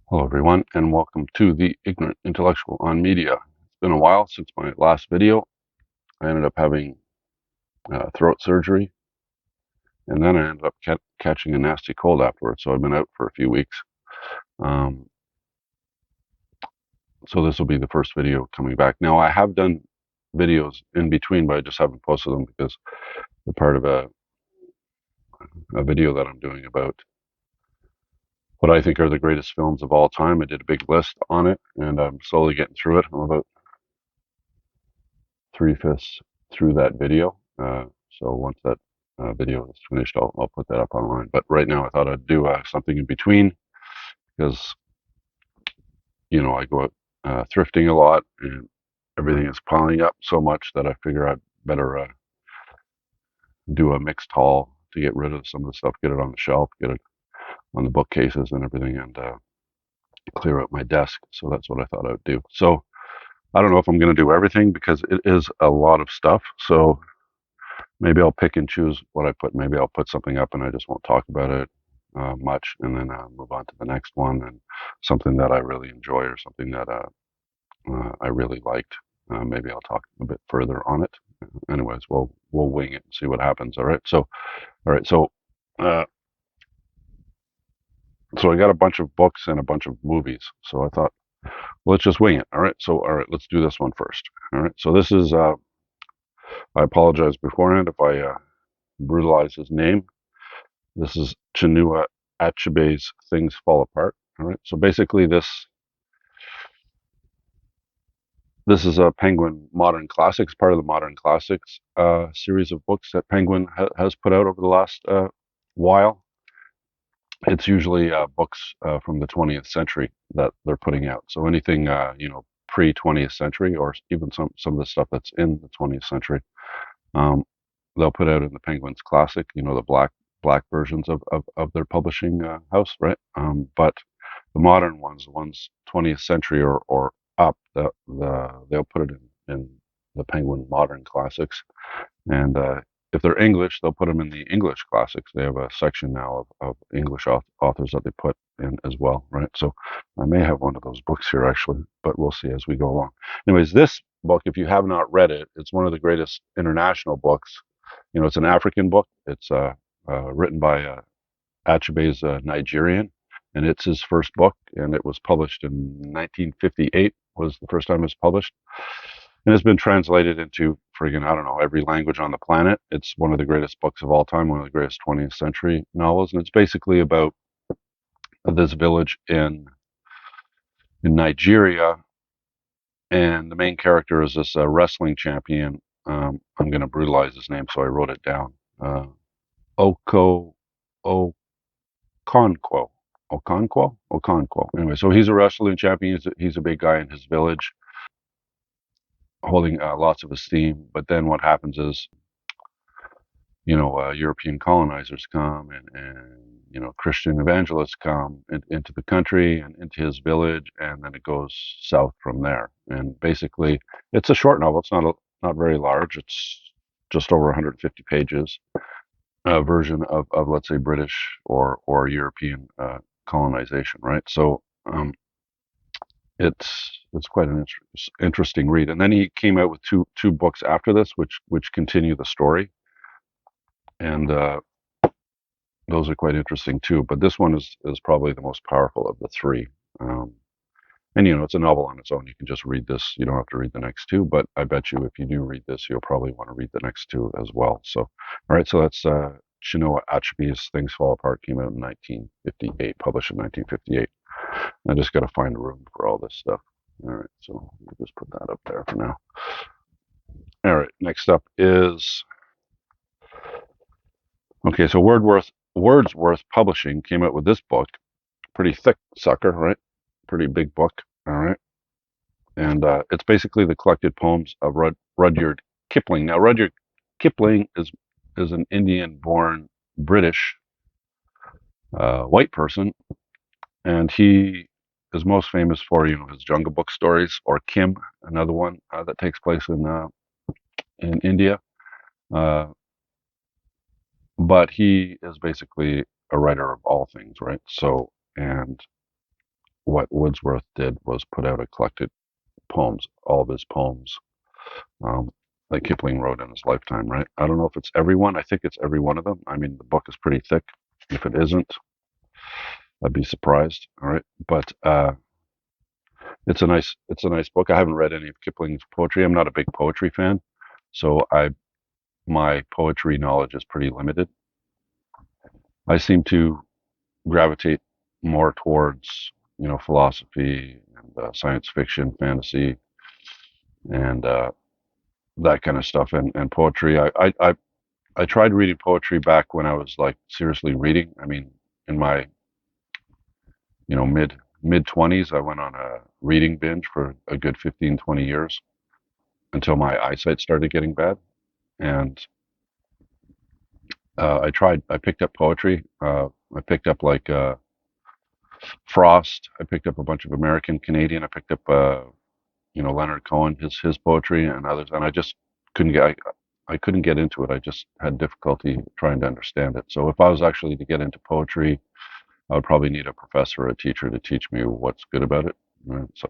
Hello, everyone, and welcome to the Ignorant Intellectual on Media. It's been a while since my last video. I ended up having throat surgery, and then I ended up catching a nasty cold afterwards, so I've been out for a few weeks. Um, so this will be the first video coming back. Now, I have done videos in between, but I just haven't posted them because they're part of a video that I'm doing about what I think are the greatest films of all time. I did a big list on it, and I'm slowly getting through it. I'm about three-fifths through that video. So once that video is finished, I'll put that up online. But right now, I thought I'd do something in between because I go out thrifting a lot, and everything is piling up so much that I figure I'd better do a mixed haul to get rid of some of the stuff, get it on the shelf, get it on the bookcases and everything, and clear out my desk. So that's what I thought I would do. So I don't know if I'm going to do everything because it is a lot of stuff. So maybe I'll pick and choose what I put. Maybe I'll put something up and I just won't talk about it much, and then move on to the next one and something that I really enjoy or something that I really liked. Maybe I'll talk a bit further on it. Anyways, we'll wing it and see what happens. All right. Uh, so I got a bunch of books and a bunch of movies. So I thought, let's just wing it. All right. So all right, let's do this one first. All right. So this is. I apologize beforehand if I brutalize his name. This is Chinua Achebe's Things Fall Apart. All right. So basically, this is a Penguin Modern Classics, part of the Modern Classics series of books that Penguin has put out over the last while. It's usually books from the 20th century that they're putting out. So anything pre 20th century, or even some of the stuff that's in the 20th century, um, they'll put out in the Penguin's Classic. The black versions of their publishing house, right? But the modern ones, the ones 20th century or up, they'll put it in the Penguin Modern Classics, and if they're English, they'll put them in the English Classics. They have a section now of English authors that they put in as well, right? So I may have one of those books here actually, but we'll see as we go along. Anyways, this book, if you have not read it, it's one of the greatest international books. It's an African book. It's written by Achebe's Nigerian, and it's his first book, and it was published in 1958. Was the first time it was published, and it's been translated into friggin' I don't know every language on the planet. It's one of the greatest books of all time, one of the greatest 20th century novels, and it's basically about this village in Nigeria, and the main character is this wrestling champion. I'm going to brutalize his name, so I wrote it down. Oko Okonkwo. Okonkwo. Anyway, so he's a wrestling champion. He's a big guy in his village, holding lots of esteem. But then what happens is, European colonizers come and Christian evangelists come into the country and into his village, and then it goes south from there. And basically, it's a short novel. It's not very large. It's just over 150 pages. A version of let's say British or European colonization, right? So it's quite an interesting read. And then he came out with two books after this, which continue the story, and those are quite interesting too. But this one is probably the most powerful of the three. And it's a novel on its own. You can just read this. You don't have to read the next two. But I bet you if you do read this, you'll probably want to read the next two as well. So, all right. So that's Chinua Achebe's Things Fall Apart. Came out in 1958. Published in 1958. I just got to find a room for all this stuff. All right. So we'll just put that up there for now. All right. Next up is okay. So Wordsworth Publishing came out with this book. Pretty thick sucker, right? Pretty big book. All right. And it's basically the collected poems of Rudyard Kipling. Now, Rudyard Kipling is an Indian-born British white person, and he is most famous for his Jungle Book stories, or Kim, another one that takes place in India. Uh, but he is basically a writer of all things, right? So, and what Wordsworth did was put out a collected poems, all of his poems, um, like Kipling wrote in his lifetime, right? I don't know if it's every one. I think it's every one of them. I mean, the book is pretty thick. If it isn't, I'd be surprised. All right, but it's a nice book. I haven't read any of Kipling's poetry. I'm not a big poetry fan, so I my poetry knowledge is pretty limited. I seem to gravitate more towards philosophy and science fiction, fantasy, and that kind of stuff, and poetry. I tried reading poetry back when I was like seriously reading. I mean, in my mid 20s, I went on a reading binge for a good 15, 20 years until my eyesight started getting bad. And I picked up poetry. I picked up like Frost. I picked up a bunch of American, Canadian. I picked up, Leonard Cohen, his poetry and others. And I just couldn't get, I couldn't get into it. I just had difficulty trying to understand it. So if I was actually to get into poetry, I would probably need a professor or a teacher to teach me what's good about it. Right? So,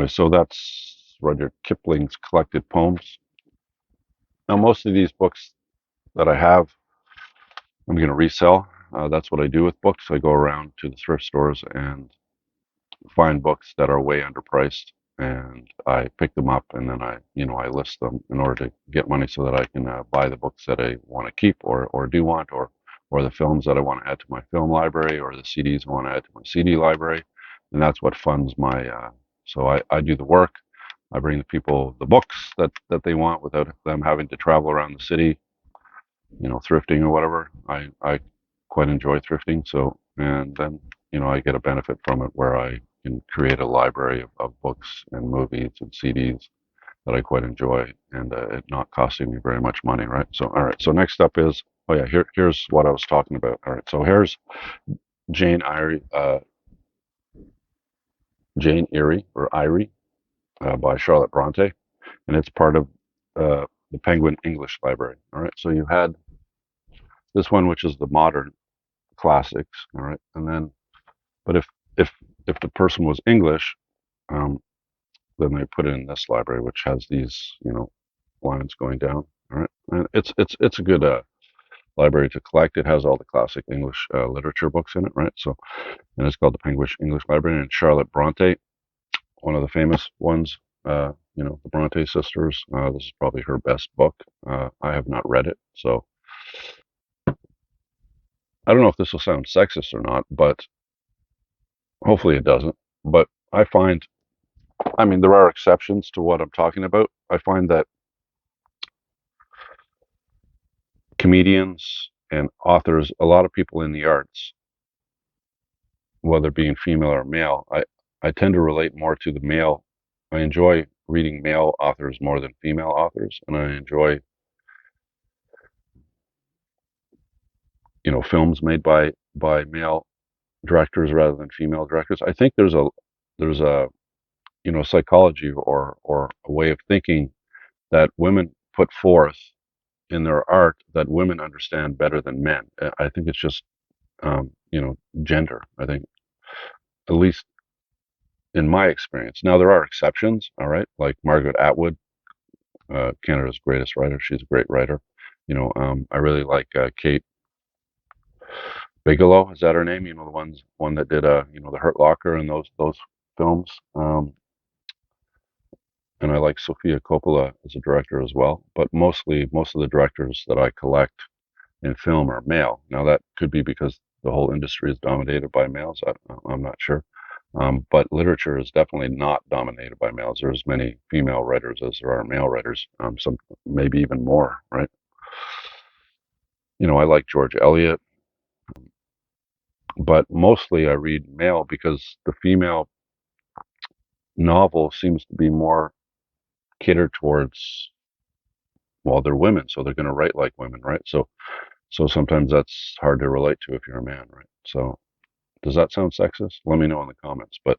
so that's Rudyard Kipling's collected poems. Now, most of these books that I have, I'm going to resell. That's what I do with books. I go around to the thrift stores and find books that are way underpriced, and I pick them up, and then I list them in order to get money so that I can buy the books that I want to keep or do want, or the films that I want to add to my film library, or the CDs I want to add to my CD library, and that's what funds my. So I do the work. I bring the people the books that they want without them having to travel around the city, thrifting or whatever. I quite enjoy thrifting. So, and then, I get a benefit from it where I can create a library of books and movies and CDs that I quite enjoy, and it not costing me very much money, right? So, all right. So next up is, oh yeah, here's what I was talking about. All right. So here's Jane Eyre, Jane Eyre or Eyre by Charlotte Bronte, and it's part of the Penguin English Library. All right. So you had this one, which is the modern classics. All right. And then, but if if the person was English, um, then they put it in this library, which has these lines going down. All right. And it's a good library to collect. It has all the classic English literature books in it, right? So, and it's called the Penguin English Library. And Charlotte Bronte, one of the famous ones, the Bronte sisters. This is probably her best book. I have not read it, so I don't know if this will sound sexist or not, but hopefully it doesn't. But I find, I mean, there are exceptions to what I'm talking about. I find that comedians and authors, a lot of people in the arts, whether being female or male, I tend to relate more to the male. I enjoy reading male authors more than female authors, and I enjoy, films made by male directors rather than female directors. I think there's a psychology or a way of thinking that women put forth in their art that women understand better than men. I think it's just gender. I think, at least in my experience. Now there are exceptions, all right, like Margaret Atwood, Canada's greatest writer. She's a great writer. I really like Kate Bigelow. Is that her name? One that did The Hurt Locker and those films. And I like Sofia Coppola as a director as well. But mostly, most of the directors that I collect in film are male. Now that could be because the whole industry is dominated by males. I'm not sure. But literature is definitely not dominated by males. There's as many female writers as there are male writers. Some maybe even more, right? I like George Eliot, but mostly I read male because the female novel seems to be more catered towards, well, they're women, so they're going to write like women, right? So sometimes that's hard to relate to if you're a man, right? So does that sound sexist? Let me know in the comments. But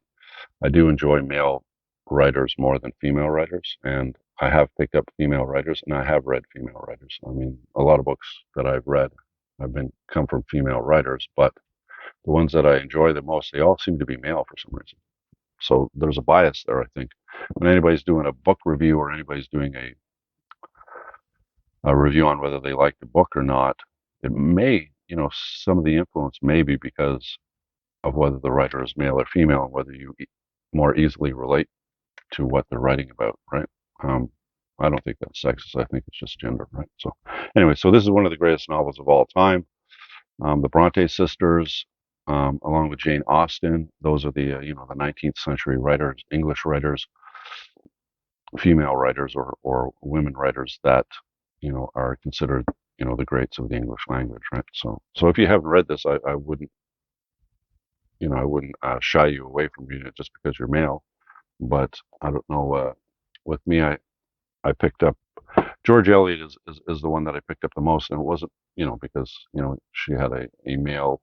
I do enjoy male writers more than female writers, and I have picked up female writers, and I have read female writers. I mean, a lot of books that I've read have been come from female writers, but the ones that I enjoy the most, they all seem to be male for some reason. So there's a bias there, I think. When anybody's doing a book review or anybody's doing a review on whether they like the book or not, it may, some of the influence may be because of whether the writer is male or female and whether you more easily relate to what they're writing about, right? Um, I don't think that's sexist. I think it's just gender, right? So, anyway, so this is one of the greatest novels of all time. The Bronte sisters, along with Jane Austen, those are the 19th century writers, English writers, female writers or women writers that are considered the greats of the English language, right? So if you haven't read this, I wouldn't I wouldn't shy you away from reading it just because you're male. But I don't know. With me, I picked up George Eliot is the one that I picked up the most, and it wasn't because she had a male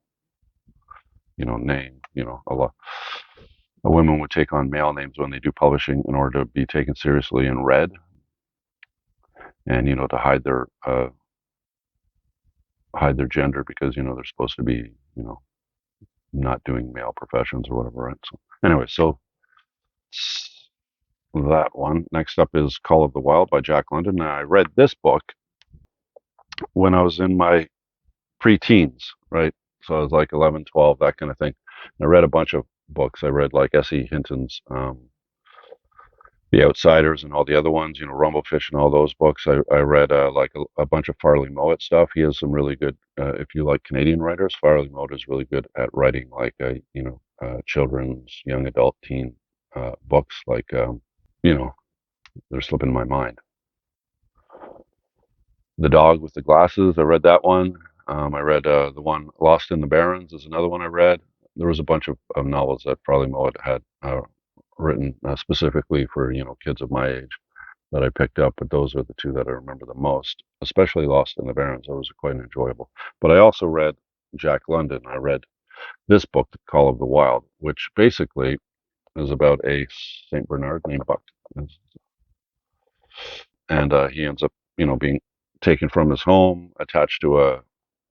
name. A women would take on male names when they do publishing in order to be taken seriously and read, and to hide their gender because they're supposed to be not doing male professions or whatever, right? So anyway, so that one. Next up is Call of the Wild by Jack London. And I read this book when I was in my pre-teens, right? So I was like 11, 12, that kind of thing. And I read a bunch of books. I read like S.E. Hinton's The Outsiders and all the other ones, Rumblefish and all those books. I read like a bunch of Farley Mowat stuff. He has some really good, if you like Canadian writers, Farley Mowat is really good at writing like, children's, young adult, teen books like, you know, they're slipping my mind. The Dog with the Glasses, I read that one. I read the one Lost in the Barrens is another one I read. There was a bunch of novels that Farley Mowat had written specifically for kids of my age that I picked up, but those are the two that I remember the most, especially Lost in the Barrens. That was quite enjoyable. But I also read Jack London. I read this book, The Call of the Wild, which basically is about a Saint Bernard named Buck, and he ends up, being taken from his home, attached to a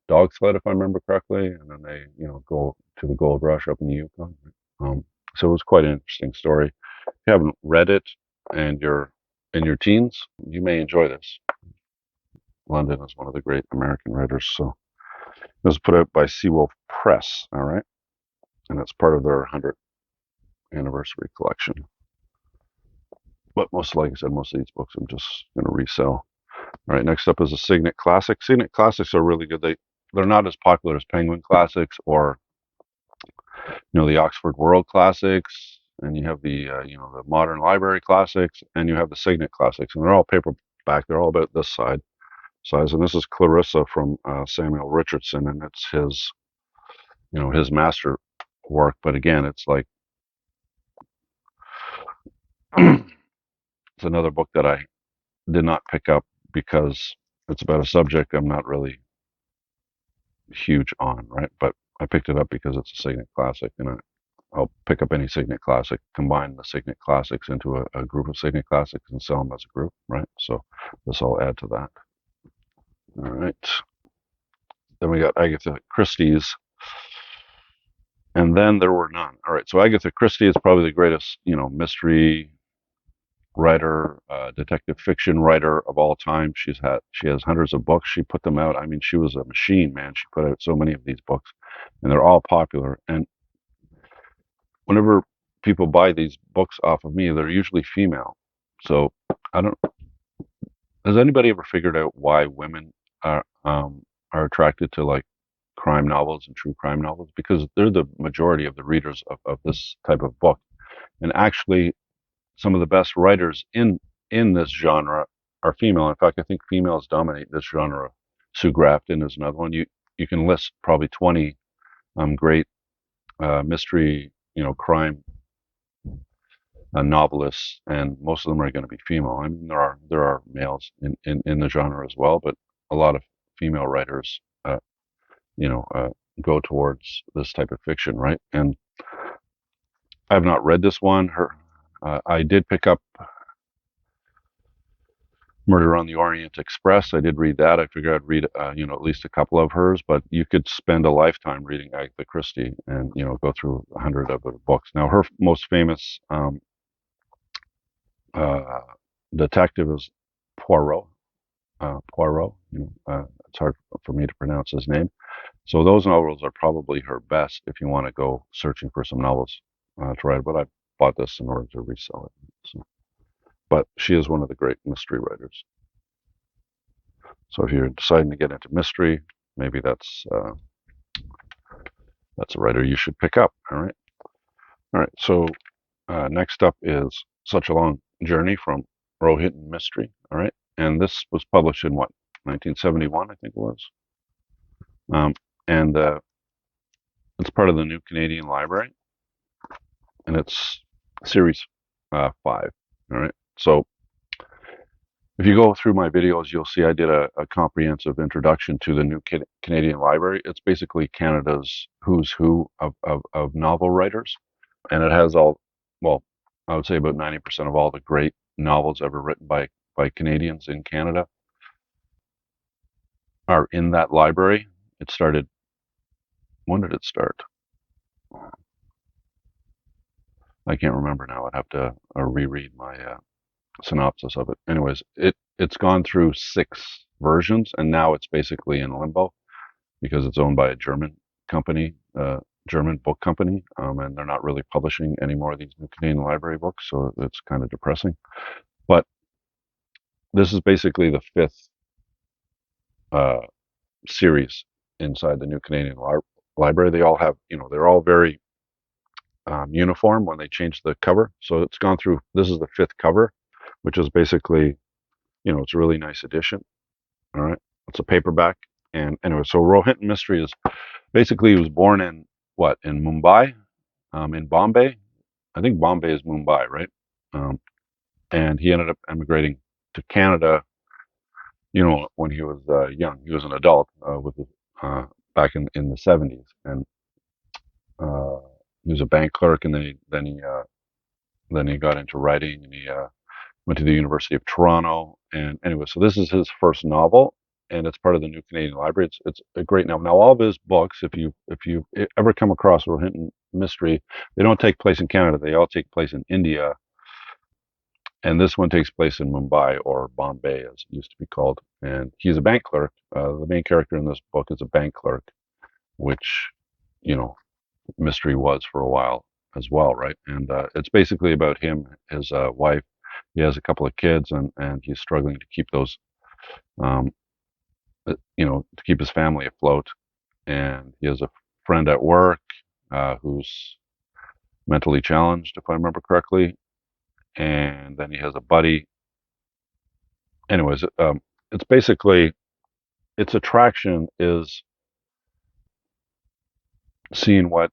dog sled, if I remember correctly, and then they, go to the gold rush up in the Yukon. Um, so it was quite an interesting story. If you haven't read it and you're in your teens, you may enjoy this. London is one of the great American writers. So it was put out by Seawolf Press, all right, and it's part of their 100th anniversary collection. But like I said, most of these books I'm just going to resell. All right, next up is a Signet Classic. Signet Classics are really good. They're not as popular as Penguin Classics or the Oxford World Classics, and you have the Modern Library Classics, and you have the Signet Classics, and they're all paperback. They're all about this size. And this is Clarissa from Samuel Richardson, and it's his master work. But again, it's like it's another book that I did not pick up because it's about a subject I'm not really huge on, right? But I picked it up because it's a Signet Classic, and I'll pick up any Signet Classic, combine the Signet Classics into a group of Signet Classics and sell them as a group, right? So this will add to that. All right. Then we got Agatha Christie's, and then there were none. All right. So Agatha Christie is probably the greatest, mystery writer, detective fiction writer of all time. She has hundreds of books. She put them out. I mean, she was a machine, man. She put out so many of these books, and they're all popular. And whenever people buy these books off of me, they're usually female. So I don't. Has anybody ever figured out why women are attracted to like crime novels and true crime novels? Because they're the majority of the readers of this type of book, and actually, some of the best writers in this genre are female. In fact, I think females dominate this genre. Sue Grafton is another one. You can list probably 20 great mystery, crime novelists, and most of them are going to be female. I mean, there are males in the genre as well, but a lot of female writers, you know, uh, go towards this type of fiction, right? And I have not read this one. I did pick up Murder on the Orient Express. I did read that. I figured I'd read, at least a couple of hers. But you could spend a lifetime reading Agatha Christie, and go through 100 of her books. Now, her most famous uh, detective is Poirot. Poirot. It's hard for me to pronounce his name. So those novels are probably her best if you want to go searching for some novels to write. But I bought this in order to resell it. So, but she is one of the great mystery writers. So if you're deciding to get into mystery, maybe that's a writer you should pick up. All right. So next up is Such a Long Journey from Rohit Mystery. All right, and this was published in what, 1971, I think it was. Um, and it's part of the New Canadian Library, and it's series 5. All right. So if you go through my videos, you'll see I did a comprehensive introduction to the New Canadian Library. It's basically Canada's who's who of novel writers, and it has well, I would say about 90% of all the great novels ever written by Canadians in Canada are in that library. It started, when did it start? I can't remember now. I'd have to reread my synopsis of it. Anyways, it's gone through 6 versions, and now it's basically in limbo because it's owned by a German company, German book company, and they're not really publishing any more of these New Canadian Library books, so it's kind of depressing. But this is basically the 5th uh, series inside the New Canadian Library. They all have, they're all very uniform when they change the cover. So it's gone through. This is the 5th cover, which is basically, it's a really nice edition. All right, it's a paperback. And anyway, so Rohit Mystery is basically, he was born in what, in Mumbai, in Bombay. I think Bombay is Mumbai, right? Um, and he ended up emigrating to Canada, when he was young. He was an adult uh, back in the 70s, and uh, he was a bank clerk, and then he got into writing, and he went to the University of Toronto. And anyway, so this is his first novel, and it's part of the New Canadian Library. It's a great novel. Now, all of his books, if you ever come across Rohinton Mystery, they don't take place in Canada. They all take place in India, and this one takes place in Mumbai, or Bombay, as it used to be called. And he's a bank clerk. The main character in this book is a bank clerk, which, you know, Mystery was for a while as well, right? And it's basically about him, his wife. He has a couple of kids, and he's struggling to keep those, um, to keep his family afloat. And he has a friend at work who's mentally challenged, if I remember correctly. And then he has a buddy. Anyways, it's basically, its attraction is seeing what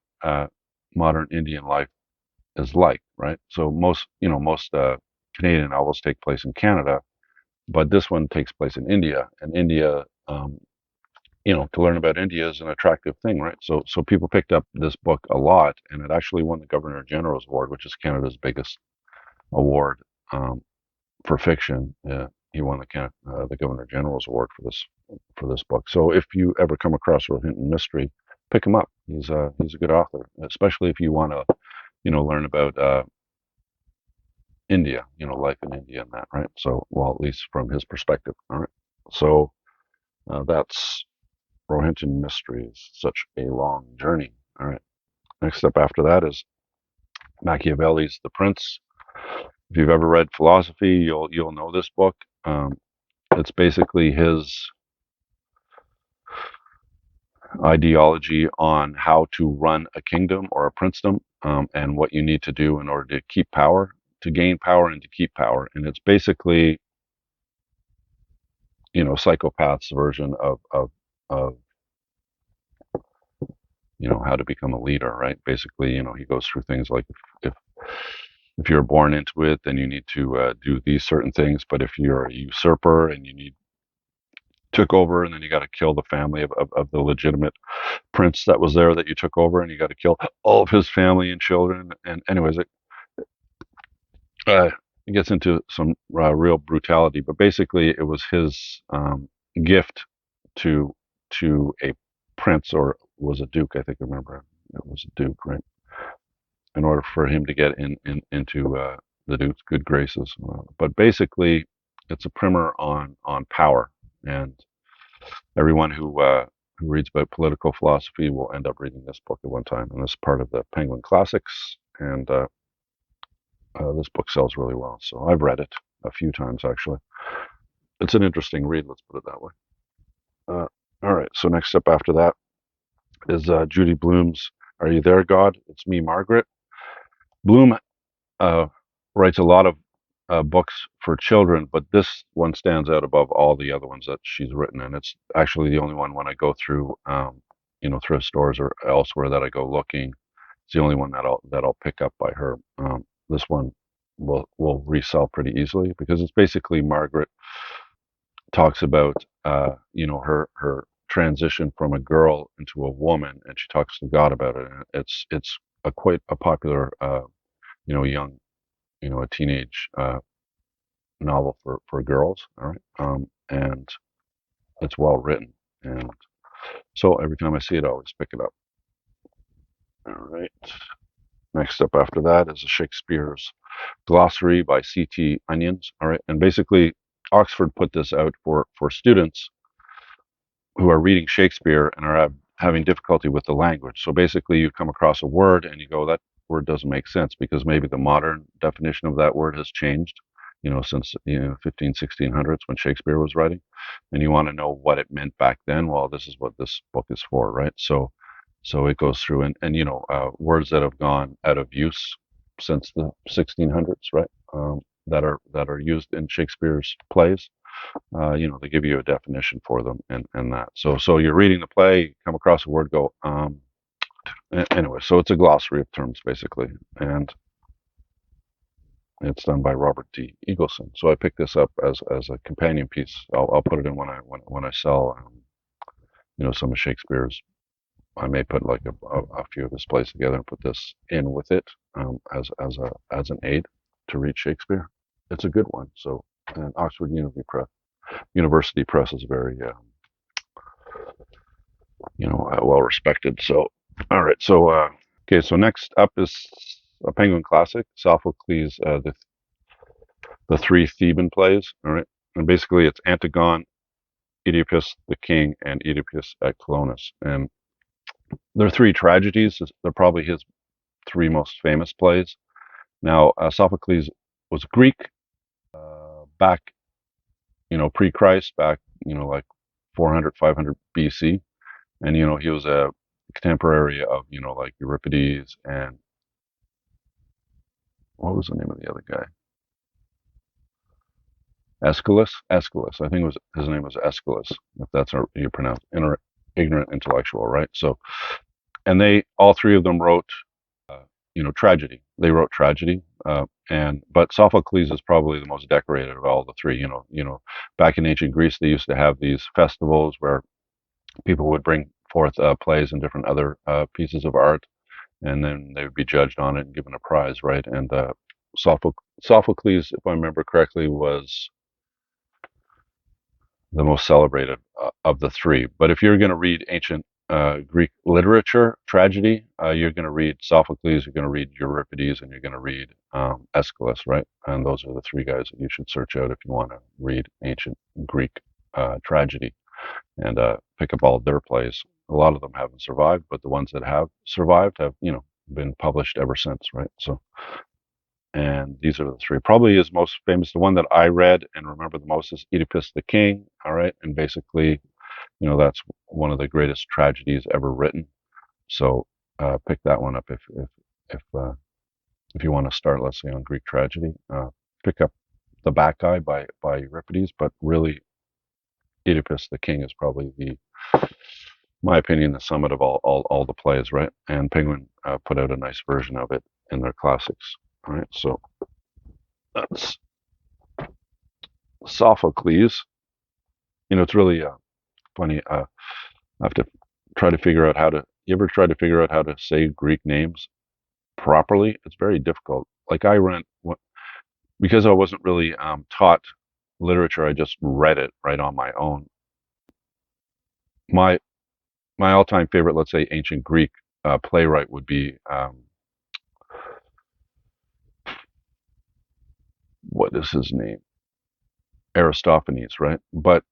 modern Indian life is like, right? So most Canadian novels take place in Canada, but this one takes place in India, and India, to learn about India is an attractive thing, right? So people picked up this book a lot, and it actually won the Governor General's Award, which is Canada's biggest award for fiction. He won the Governor General's Award for this book. So if you ever come across Rohinton Mystery, pick him up. He's a good author, especially if you want to learn about India, life in India and that, right? So, well, at least from his perspective. All right. So that's Rohinton Mysteries, Such a Long Journey. All right. Next up after that is Machiavelli's The Prince. If you've ever read philosophy, you'll know this book. It's basically his ideology on how to run a kingdom or a princedom, and what you need to do in order to keep power, to gain power, and to keep power. And it's basically, psychopath's version of how to become a leader, right? Basically, he goes through things like, if if you're born into it, then you need to do these certain things. But if you're a usurper and you took over, and then you got to kill the family of the legitimate prince that was there that you took over, and you got to kill all of his family and children. And anyways, it gets into some real brutality, but basically it was his gift to a prince, or was a duke, I think. I remember it was a duke, right? In order for him to get into the duke's good graces. But basically, it's a primer on power, and everyone who reads about political philosophy will end up reading this book at one time. And this is part of the Penguin Classics, and this book sells really well. So I've read it a few times actually. It's an interesting read, let's put it that way. Uh, all right, so next up after that is Judy Blume's Are You There, God? It's Me, Margaret. Blume uh, writes a lot of books for children, but this one stands out above all the other ones that she's written, and it's actually the only one when I go through, thrift stores or elsewhere that I go looking. It's the only one that I'll pick up by her. This one will resell pretty easily because it's basically Margaret talks about, her transition from a girl into a woman, and she talks to God about it. And it's a quite a popular, young, a teenage novel for girls. All right, and it's well written, and so every time I see it, I always pick it up. All right. Next up after that is Shakespeare's Glossary by C.T. Onions. All right, and basically Oxford put this out for students who are reading Shakespeare and are having difficulty with the language. So basically, you come across a word and you go, that word doesn't make sense because maybe the modern definition of that word has changed, since 15, 1600s when Shakespeare was writing, and you want to know what it meant back then. Well, this is what this book is for, right? So it goes through and words that have gone out of use since the 1600s, right? That are used in Shakespeare's plays. They give you a definition for them and that. So you're reading the play, you come across a word, go, anyway, so it's a glossary of terms basically, and it's done by Robert D. Eagleson. So I picked this up as a companion piece. I'll put it in when I sell, some of Shakespeare's. I may put like a few of his plays together and put this in with it, as an aid to read Shakespeare. It's a good one. So, and Oxford University Press is very, well respected. So, all right. So, okay. So next up is a Penguin classic, Sophocles, the three Theban plays. All right, and basically it's Antigone, Oedipus the King, and Oedipus at Colonus, and they're three tragedies. They're probably his three most famous plays. Now, Sophocles was Greek, back, pre-Christ, back, like 400, 500 BC, and he was a contemporary of like Euripides and what was the name of the other guy? Aeschylus. I think it was his name was Aeschylus, if that's how you pronounce ignorant intellectual, right? So, and they all three of them wrote, tragedy. They wrote tragedy, and but Sophocles is probably the most decorated of all the three. Back in ancient Greece, they used to have these festivals where people would bring forth plays and different other pieces of art, and then they would be judged on it and given a prize, right? And Sophocles, if I remember correctly, was the most celebrated of the three. But if you're going to read ancient Greek literature, tragedy, you're going to read Sophocles, you're going to read Euripides, and you're going to read Aeschylus, right? And those are the three guys that you should search out if you want to read ancient Greek tragedy and pick up all of their plays. A lot of them haven't survived, but the ones that have survived have, been published ever since, right? So, and these are the three. Probably is most famous. The one that I read and remember the most is Oedipus the King. All right, and basically, that's one of the greatest tragedies ever written. So pick that one up if you want to start, let's say, on Greek tragedy. Pick up the Bacchae by Euripides, but really, Oedipus the King is probably my opinion, the summit of all the plays, right? And Penguin put out a nice version of it in their classics. All right, so that's Sophocles. It's really funny. I have to try to figure out how to. You ever try to figure out how to say Greek names properly? It's very difficult. Like I because I wasn't really taught literature. I just read it right on my own. My my all-time favorite, let's say, ancient Greek playwright would be what is his name? Aristophanes, right? But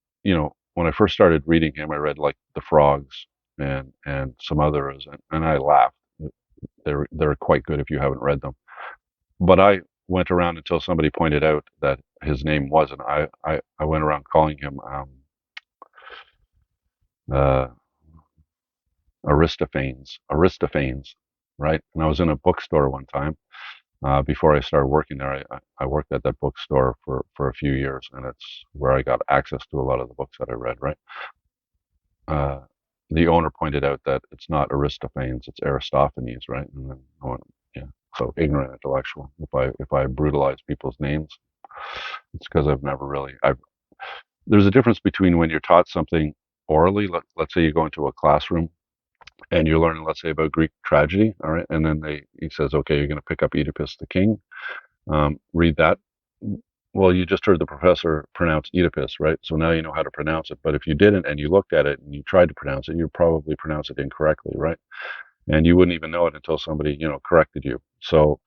when I first started reading him, I read like The Frogs and some others, and I laughed. They're quite good if you haven't read them. But I went around until somebody pointed out that his name wasn't. I went around calling him uh, Aristophanes, right? And I was in a bookstore one time before I started working there. I worked at that bookstore for a few years, and it's where I got access to a lot of the books that I read, right? uh, the owner pointed out that it's not Aristophanes, it's Aristophanes, right? And then I went, yeah. So ignorant intellectual. If I brutalize people's names, it's because I've never really. I've There's a difference between when you're taught something orally. Let's say you go into a classroom and you're learning, let's say, about Greek tragedy, all right, and then he says, okay, you're going to pick up Oedipus the King, read that. Well, you just heard the professor pronounce Oedipus, right? So now you know how to pronounce it. But if you didn't and you looked at it and you tried to pronounce it, you'd probably pronounce it incorrectly, right? And you wouldn't even know it until somebody, corrected you. So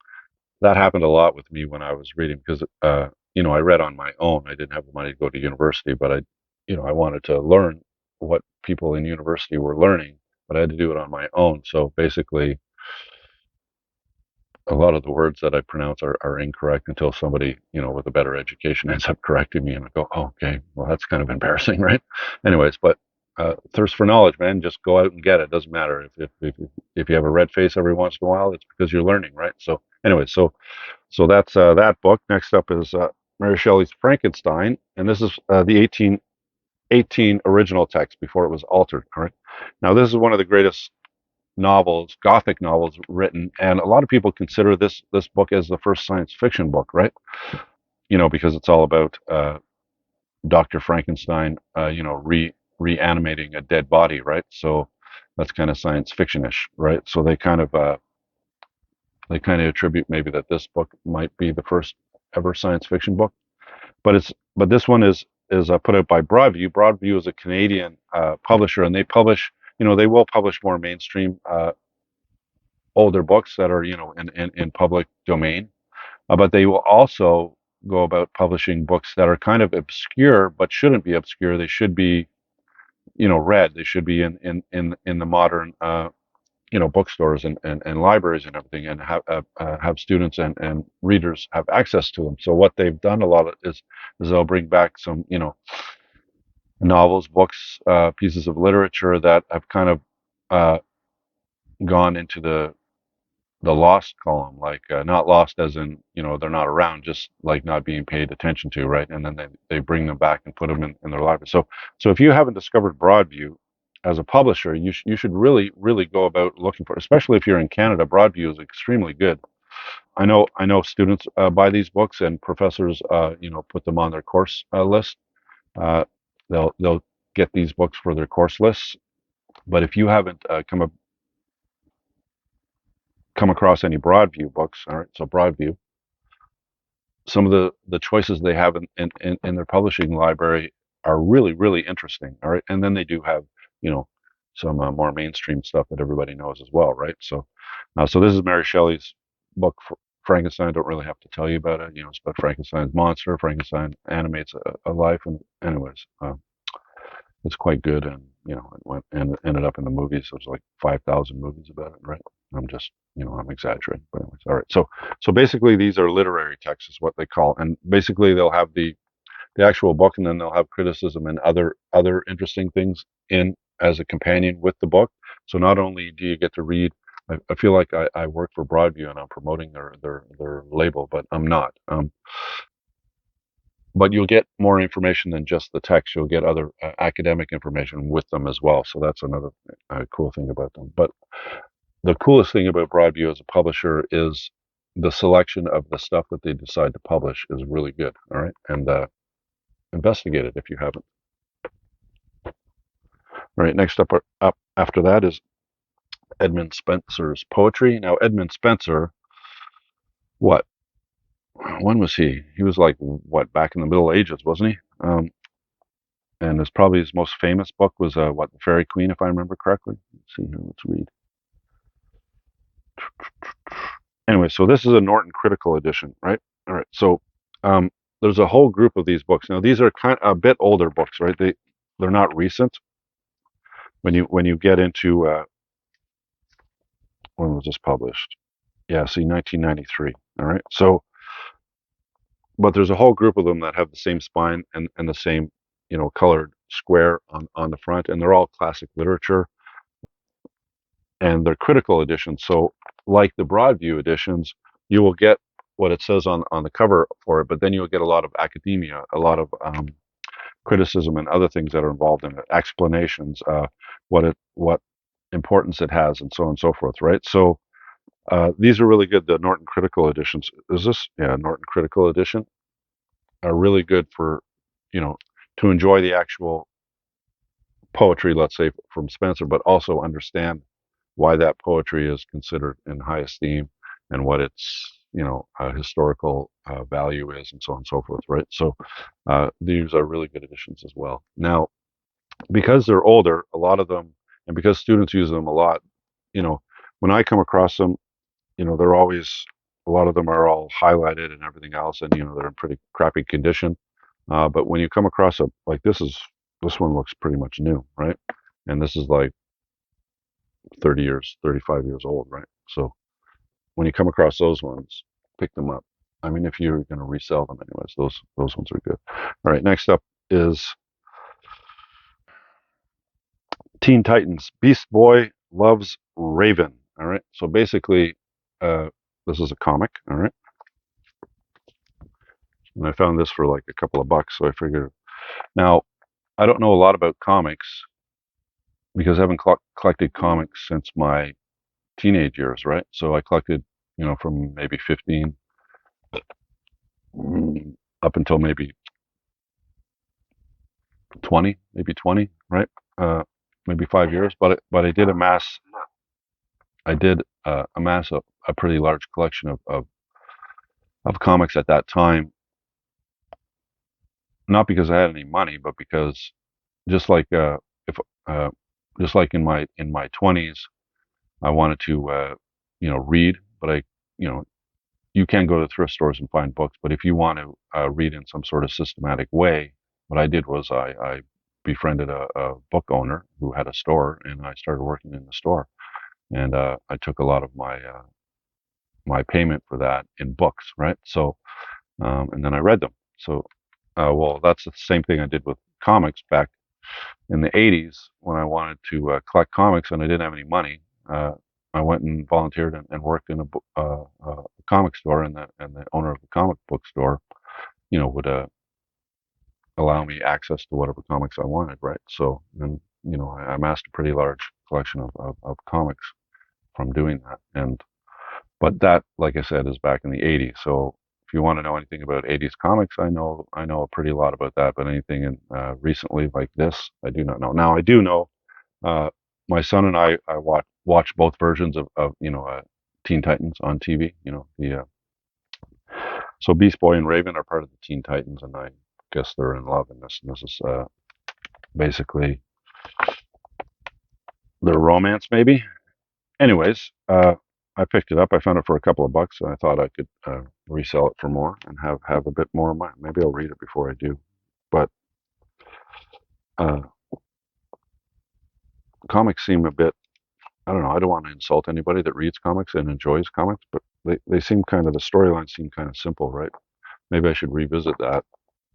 that happened a lot with me when I was reading because, I read on my own. I didn't have the money to go to university, but I wanted to learn what people in university were learning, but I had to do it on my own. So basically, a lot of the words that I pronounce are incorrect until somebody, with a better education ends up correcting me, and I go, oh, okay, well, that's kind of embarrassing, right? Anyways, but thirst for knowledge, man, just go out and get it. Doesn't matter if you have a red face every once in a while, it's because you're learning, right? So, anyway, so that's that book. Next up is Mary Shelley's Frankenstein, and this is the 1818 original text before it was altered. All right, now this is one of the greatest novels, Gothic novels written, and a lot of people consider this book as the first science fiction book, right? Because it's all about Dr. Frankenstein, reanimating a dead body, right? So that's kind of science fictionish, right? So they kind of attribute maybe that this book might be the first ever science fiction book, but this one is put out by Broadview. Broadview is a Canadian publisher, and they will publish more mainstream older books that are in public domain, but they will also go about publishing books that are kind of obscure but shouldn't be obscure. They should be read. They should be in the modern bookstores and libraries and everything, and have students and readers have access to them. So what they've done a lot of is they'll bring back some novels, books, pieces of literature that have kind of uh, gone into the lost column, like not lost as in they're not around, just like not being paid attention to, right? And then they bring them back and put them in their library. So if you haven't discovered Broadview as a publisher, you should really go about looking for, especially if you're in Canada. Broadview is extremely good. I know students buy these books, and professors put them on their course list. Uh, they'll get these books for their course lists. But if you haven't come across any Broadview books, all right, so Broadview, some of the choices they have in their publishing library are really interesting. All right, and then they do have you know some more mainstream stuff that everybody knows as well, right? So this is Mary Shelley's book, Frankenstein. I don't really have to tell you about it. It's about Frankenstein's monster. Frankenstein animates a life, and anyways, it's quite good, and it went and ended up in the movies. There's like 5,000 movies about it, right? I'm just I'm exaggerating, but anyways, all right. So basically, these are literary texts, is what they call, and basically they'll have the actual book, and then they'll have criticism and other interesting things in as a companion with the book. So not only do you get to read. I feel like I work for Broadview and I'm promoting their label, but I'm not. But you'll get more information than just the text. You'll get other academic information with them as well. So that's another cool thing about them. But the coolest thing about Broadview as a publisher is the selection of the stuff that they decide to publish is really good. All right, and investigate it if you haven't. All right, next up after that is Edmund Spenser's poetry. Now, Edmund Spenser, what When was he? He was like what, back in the Middle Ages, wasn't he? And it's probably his most famous book was what, The Fairy Queen, if I remember correctly. Let's see here. Let's read. Anyway, so this is a Norton Critical Edition, right? All right. So um, there's a whole group of these books. Now these are kind of a bit older books, right? They're not recent. When you get into when was this published? Yeah, see, 1993. All right. So, but there's a whole group of them that have the same spine and the same, colored square on the front, and they're all classic literature, and they're critical editions. So, like the Broadview editions, you will get what it says on the cover for it, but then you'll get a lot of academia, a lot of criticism, and other things that are involved in it, explanations, what importance it has, and so on and so forth. Right. So these are really good. The Norton Critical editions. Is this? Yeah, Norton Critical edition are really good for, you know, to enjoy the actual poetry, let's say from Spencer, but also understand why that poetry is considered in high esteem and what its, historical value is, and so on and so forth. Right. So these are really good editions as well. Now, because they're older, a lot of them, and because students use them a lot, you know, when I come across them, they're always, a lot of them are all highlighted and everything else, and they're in pretty crappy condition. But when you come across a like this one looks pretty much new, right? And this is like 30 years, 35 years old, right? So when you come across those ones, pick them up. I mean, if you're going to resell them anyways, those ones are good. All right, next up is Teen Titans. Beast Boy loves Raven. All right, so basically, uh, this is a comic. All right, and I found this for like a couple of bucks, so I figured. Now, I don't know a lot about comics because I haven't collected comics since my teenage years, right? So I collected, from maybe 15 up until maybe 20, maybe 20, right? Uh, Maybe 5 years, but I did amass a pretty large collection of comics at that time, not because I had any money, but because just like if uh, just like in my 20s, I wanted to read, but you know you can go to thrift stores and find books, but if you want to read in some sort of systematic way, what I did was I befriended a book owner who had a store, and I started working in the store, and I took a lot of my payment for that in books, right? So and then I read them. So well, that's the same thing I did with comics back in the 80s when I wanted to collect comics and I didn't have any money. Uh, I went and volunteered and worked in a comic store, and the owner of the comic book store, would allow me access to whatever comics I wanted, right? So, and I amassed a pretty large collection of comics from doing that. And but that, like I said, is back in the 80s. So if you want to know anything about 80s comics, I know a pretty lot about that. But anything in recently like this, I do not know. Now I do know. Uh, my son and I watch both versions of Teen Titans on TV. The so Beast Boy and Raven are part of the Teen Titans, and I guess they're in love in this. And this is basically their romance, maybe. Anyways, I picked it up. I found it for a couple of bucks, and I thought I could resell it for more and have a bit more of mine. Maybe I'll read it before I do. But uh, comics seem a bit. I don't know. I don't want to insult anybody that reads comics and enjoys comics, but they seem kind of, the storylines seem kind of simple, right? Maybe I should revisit that.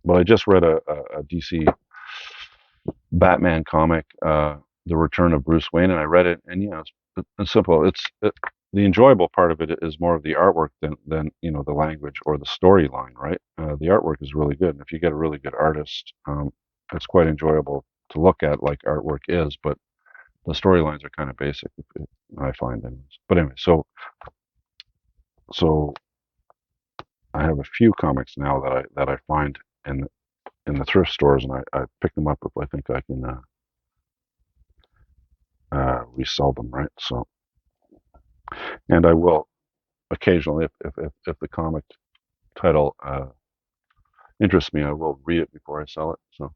But I just read a DC Batman comic, The Return of Bruce Wayne, and I read it, and it's simple. The enjoyable part of it is more of the artwork than the language or the storyline, right? The artwork is really good, and if you get a really good artist, it's quite enjoyable to look at, like artwork is. But the storylines are kind of basic, I find, anyways. But anyway, so I have a few comics now that I find in the thrift stores, and I pick them up if I think I can resell them, right? And I will occasionally if the comic title interests me, I will read it before I sell it. So,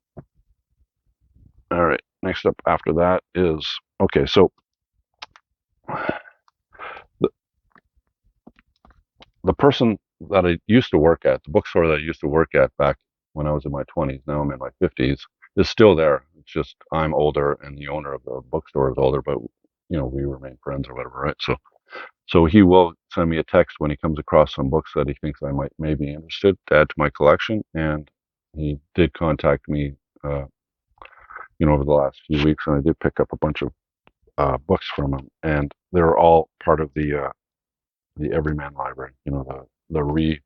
all right. Next up after that is okay. So the, the person that I used to work at, the bookstore that I used to work at back when I was in my 20s, now I'm in my 50s, is still there. It's just I'm older and the owner of the bookstore is older, but we remain friends or whatever, right? So he will send me a text when he comes across some books that he thinks I might may be interested to add to my collection, and he did contact me, uh, over the last few weeks, and I did pick up a bunch of books from him, and they're all part of the Everyman library. The re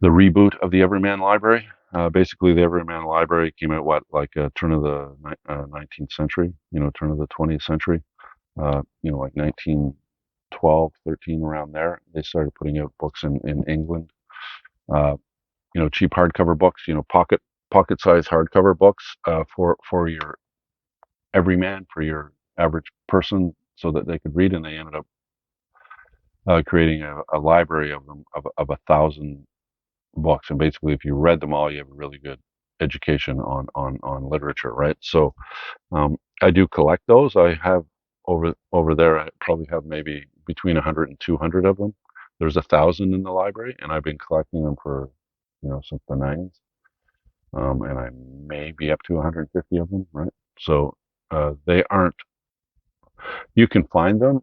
the reboot of the Everyman library. Basically, the Everyman library came out like turn of the 19th century, turn of the 20th century, like 1912, 13, around there. They started putting out books in England. Uh, cheap hardcover books, pocket size hardcover books for your everyman, for your average person, so that they could read, and they ended up creating a library of them of 1,000 books. And basically, if you read them all, you have a really good education on literature, right? So I do collect those. I have over there. I probably have maybe between 100 and 200 of them. There's 1,000 in the library, and I've been collecting them for since the 90s. And I may be up to 150 of them, right? So they aren't. You can find them,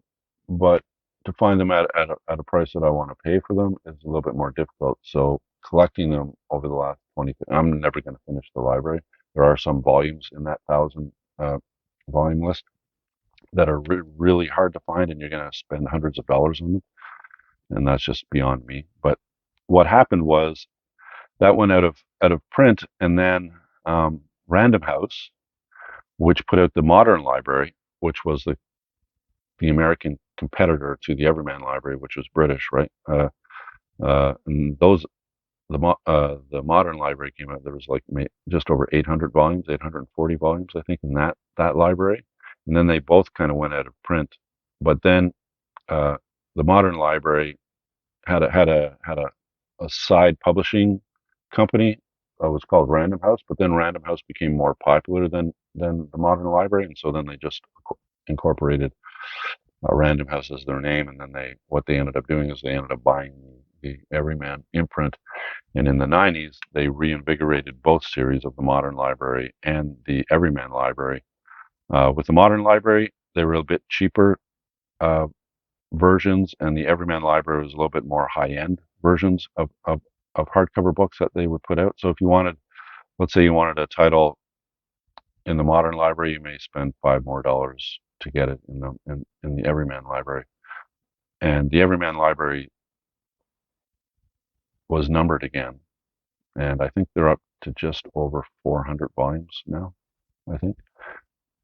but to find them at a price that I want to pay for them is a little bit more difficult. So collecting them over the last 20, I'm never going to finish the library. There are some volumes in that 1,000 uh, volume list that are really hard to find, and you're going to spend hundreds of dollars on them, and that's just beyond me. But what happened was that went out of print, and then Random House, which put out the Modern Library, which was the American competitor to the Everyman Library, which was British, right? And the Modern Library came out. There was like just over 800 volumes, 840 volumes, I think, in that library. And then they both kind of went out of print. But then uh, the Modern Library had a side publishing company. It was called Random House, but then Random House became more popular than the Modern Library, and so then they just incorporated Random House as their name, and then what they ended up doing is they ended up buying the Everyman imprint, and in the 90s they reinvigorated both series of the Modern Library and the Everyman Library. With the Modern Library, they were a bit cheaper uh, versions, and the Everyman Library was a little bit more high-end versions of hardcover books that they would put out. So if you wanted, let's say you wanted a title in the Modern Library, you may spend $5 more to get it in the Everyman Library. And the Everyman Library was numbered again, and I think they're up to just over 400 volumes now. I think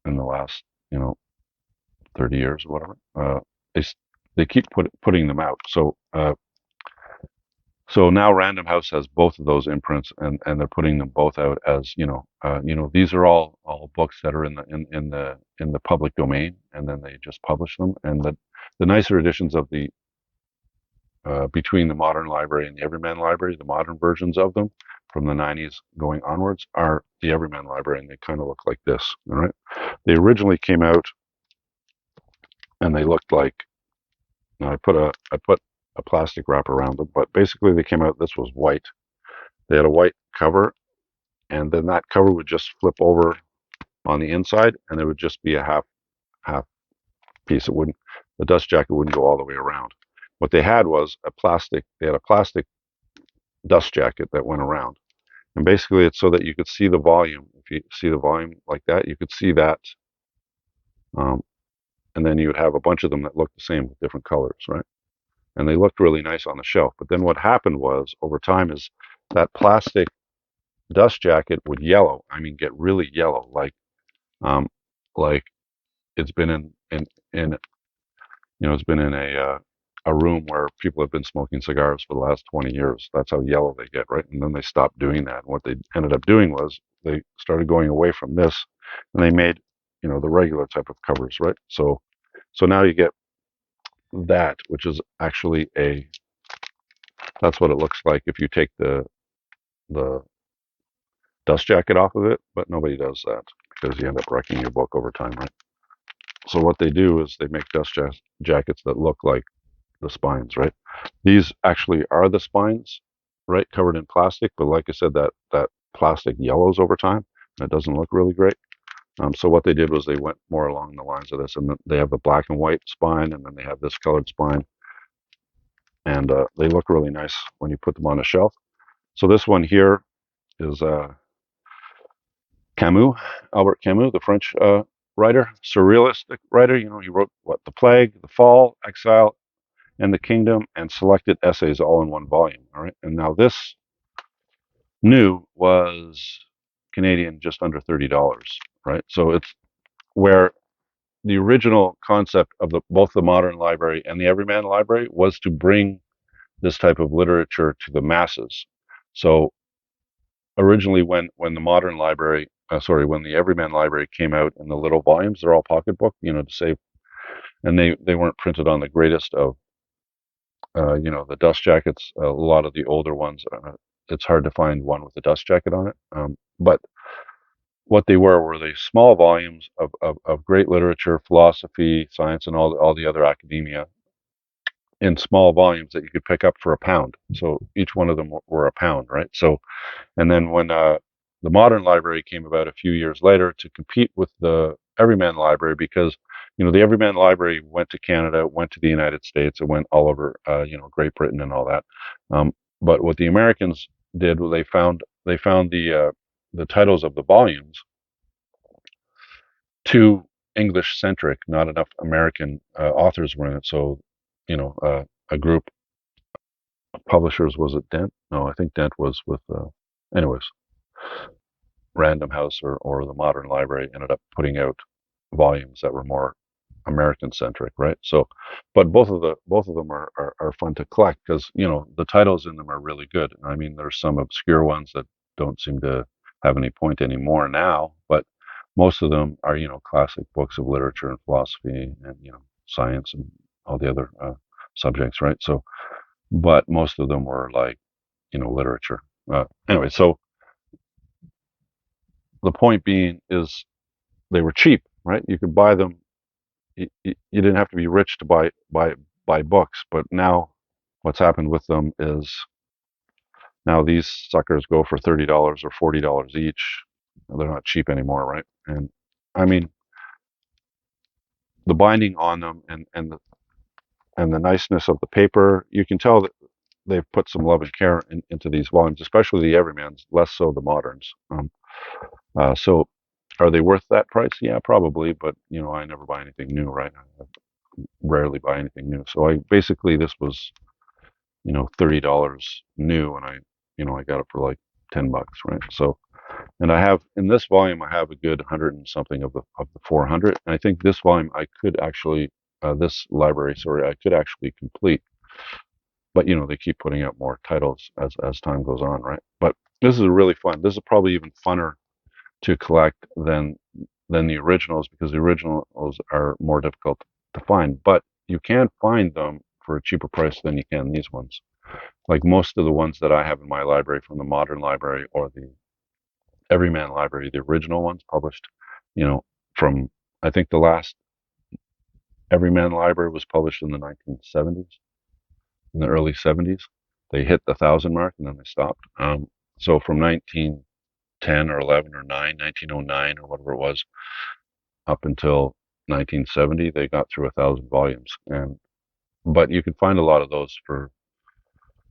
in the last 30 years or whatever. They they keep putting them out. So now Random House has both of those imprints, and they're putting them both out as these are all books that are in the public domain, and then they just publish them. And the nicer editions of the between the Modern Library and the Everyman Library, the modern versions of them from the 90s going onwards are the Everyman Library, and they kind of look like this. All right, they originally came out and they looked like. I put a plastic wrap around them, but basically they came out. This was white. They had a white cover, and then that cover would just flip over on the inside, and it would just be a half piece. The dust jacket wouldn't go all the way around. What they had was a plastic. They had a plastic dust jacket that went around, and basically it's so that you could see the volume. If you see the volume like that, you could see that, um, and then you would have a bunch of them that looked the same with different colors, right? And they looked really nice on the shelf. But then what happened was over time is that plastic dust jacket would yellow. I mean, get really yellow, um, like it's been in it's been in a room where people have been smoking cigars for the last 20 years. That's how yellow they get, right? And then they stopped doing that. And what they ended up doing was they started going away from this, and they made the regular type of covers, right? So now you get that, which is actually That's what it looks like if you take the dust jacket off of it, but nobody does that because you end up wrecking your book over time, right? So what they do is they make jackets that look like the spines, right? These actually are the spines, right, covered in plastic, but like I said, that plastic yellows over time. And it doesn't look really great. So what they did was they went more along the lines of this, and they have the black and white spine, and then they have this colored spine, and they look really nice when you put them on a shelf. So this one here is Camus, Albert Camus, the French writer, surrealistic writer. You know, he wrote what, The Plague, The Fall, Exile, and The Kingdom, and selected essays all in one volume. All right, and now this new was Canadian, just under $30. Right, so it's where the original concept of both the Modern Library and the Everyman Library was to bring this type of literature to the masses. So originally, when the Modern Library, when the Everyman Library came out in the little volumes, they're all pocketbook, you know, to save, and they weren't printed on the greatest of, the dust jackets. A lot of the older ones, it's hard to find one with a dust jacket on it. But what they were the small volumes of great literature, philosophy, science, and all the other academia in small volumes that you could pick up for a pound. So each one of them were a pound, right? So, and then when the Modern Library came about a few years later to compete with the Everyman Library, because the Everyman Library went to Canada, went to the United States, it went all over, Great Britain and all that. But what the Americans did was they found the titles of the volumes too English centric. Not enough American authors were in it. So, a group of publishers, was it Dent? No, I think Dent was with. Anyways, Random House or the Modern Library ended up putting out volumes that were more American centric, right? So, but both of them are fun to collect because the titles in them are really good. I mean, there's some obscure ones that don't seem to have any point anymore now, but most of them are classic books of literature and philosophy and science and all the other subjects, right? So, but most of them were like literature. Anyway, so the point being is they were cheap, right? You could buy them. You didn't have to be rich to buy books, but now what's happened with them is now these suckers go for $30 or $40 each. They're not cheap anymore, right? And I mean the binding on them and the niceness of the paper, you can tell that they've put some love and care into these volumes, especially the Everymans, less so the moderns. So are they worth that price? Yeah, probably, but I never buy anything new, right? I rarely buy anything new. So I basically this was $30 new, and I got it for like $10, right? So, and I have in this volume I have a good 100 and something of the 400, and I think this volume I could actually this library, sorry, I could actually complete, but they keep putting out more titles as time goes on, right? But this is really fun. This is probably even funner to collect than the originals because the originals are more difficult to find, but you can find them for a cheaper price than you can these ones. Like most of the ones that I have in my library from the Modern Library or the Everyman Library, the original ones published, you know, from I think the last Everyman Library was published in the 1970s, in the early 70s. They hit the 1,000 mark and then they stopped. So from 1910 or 11 or 9, 1909 or whatever it was, up until 1970, they got through 1,000 volumes. But you can find a lot of those for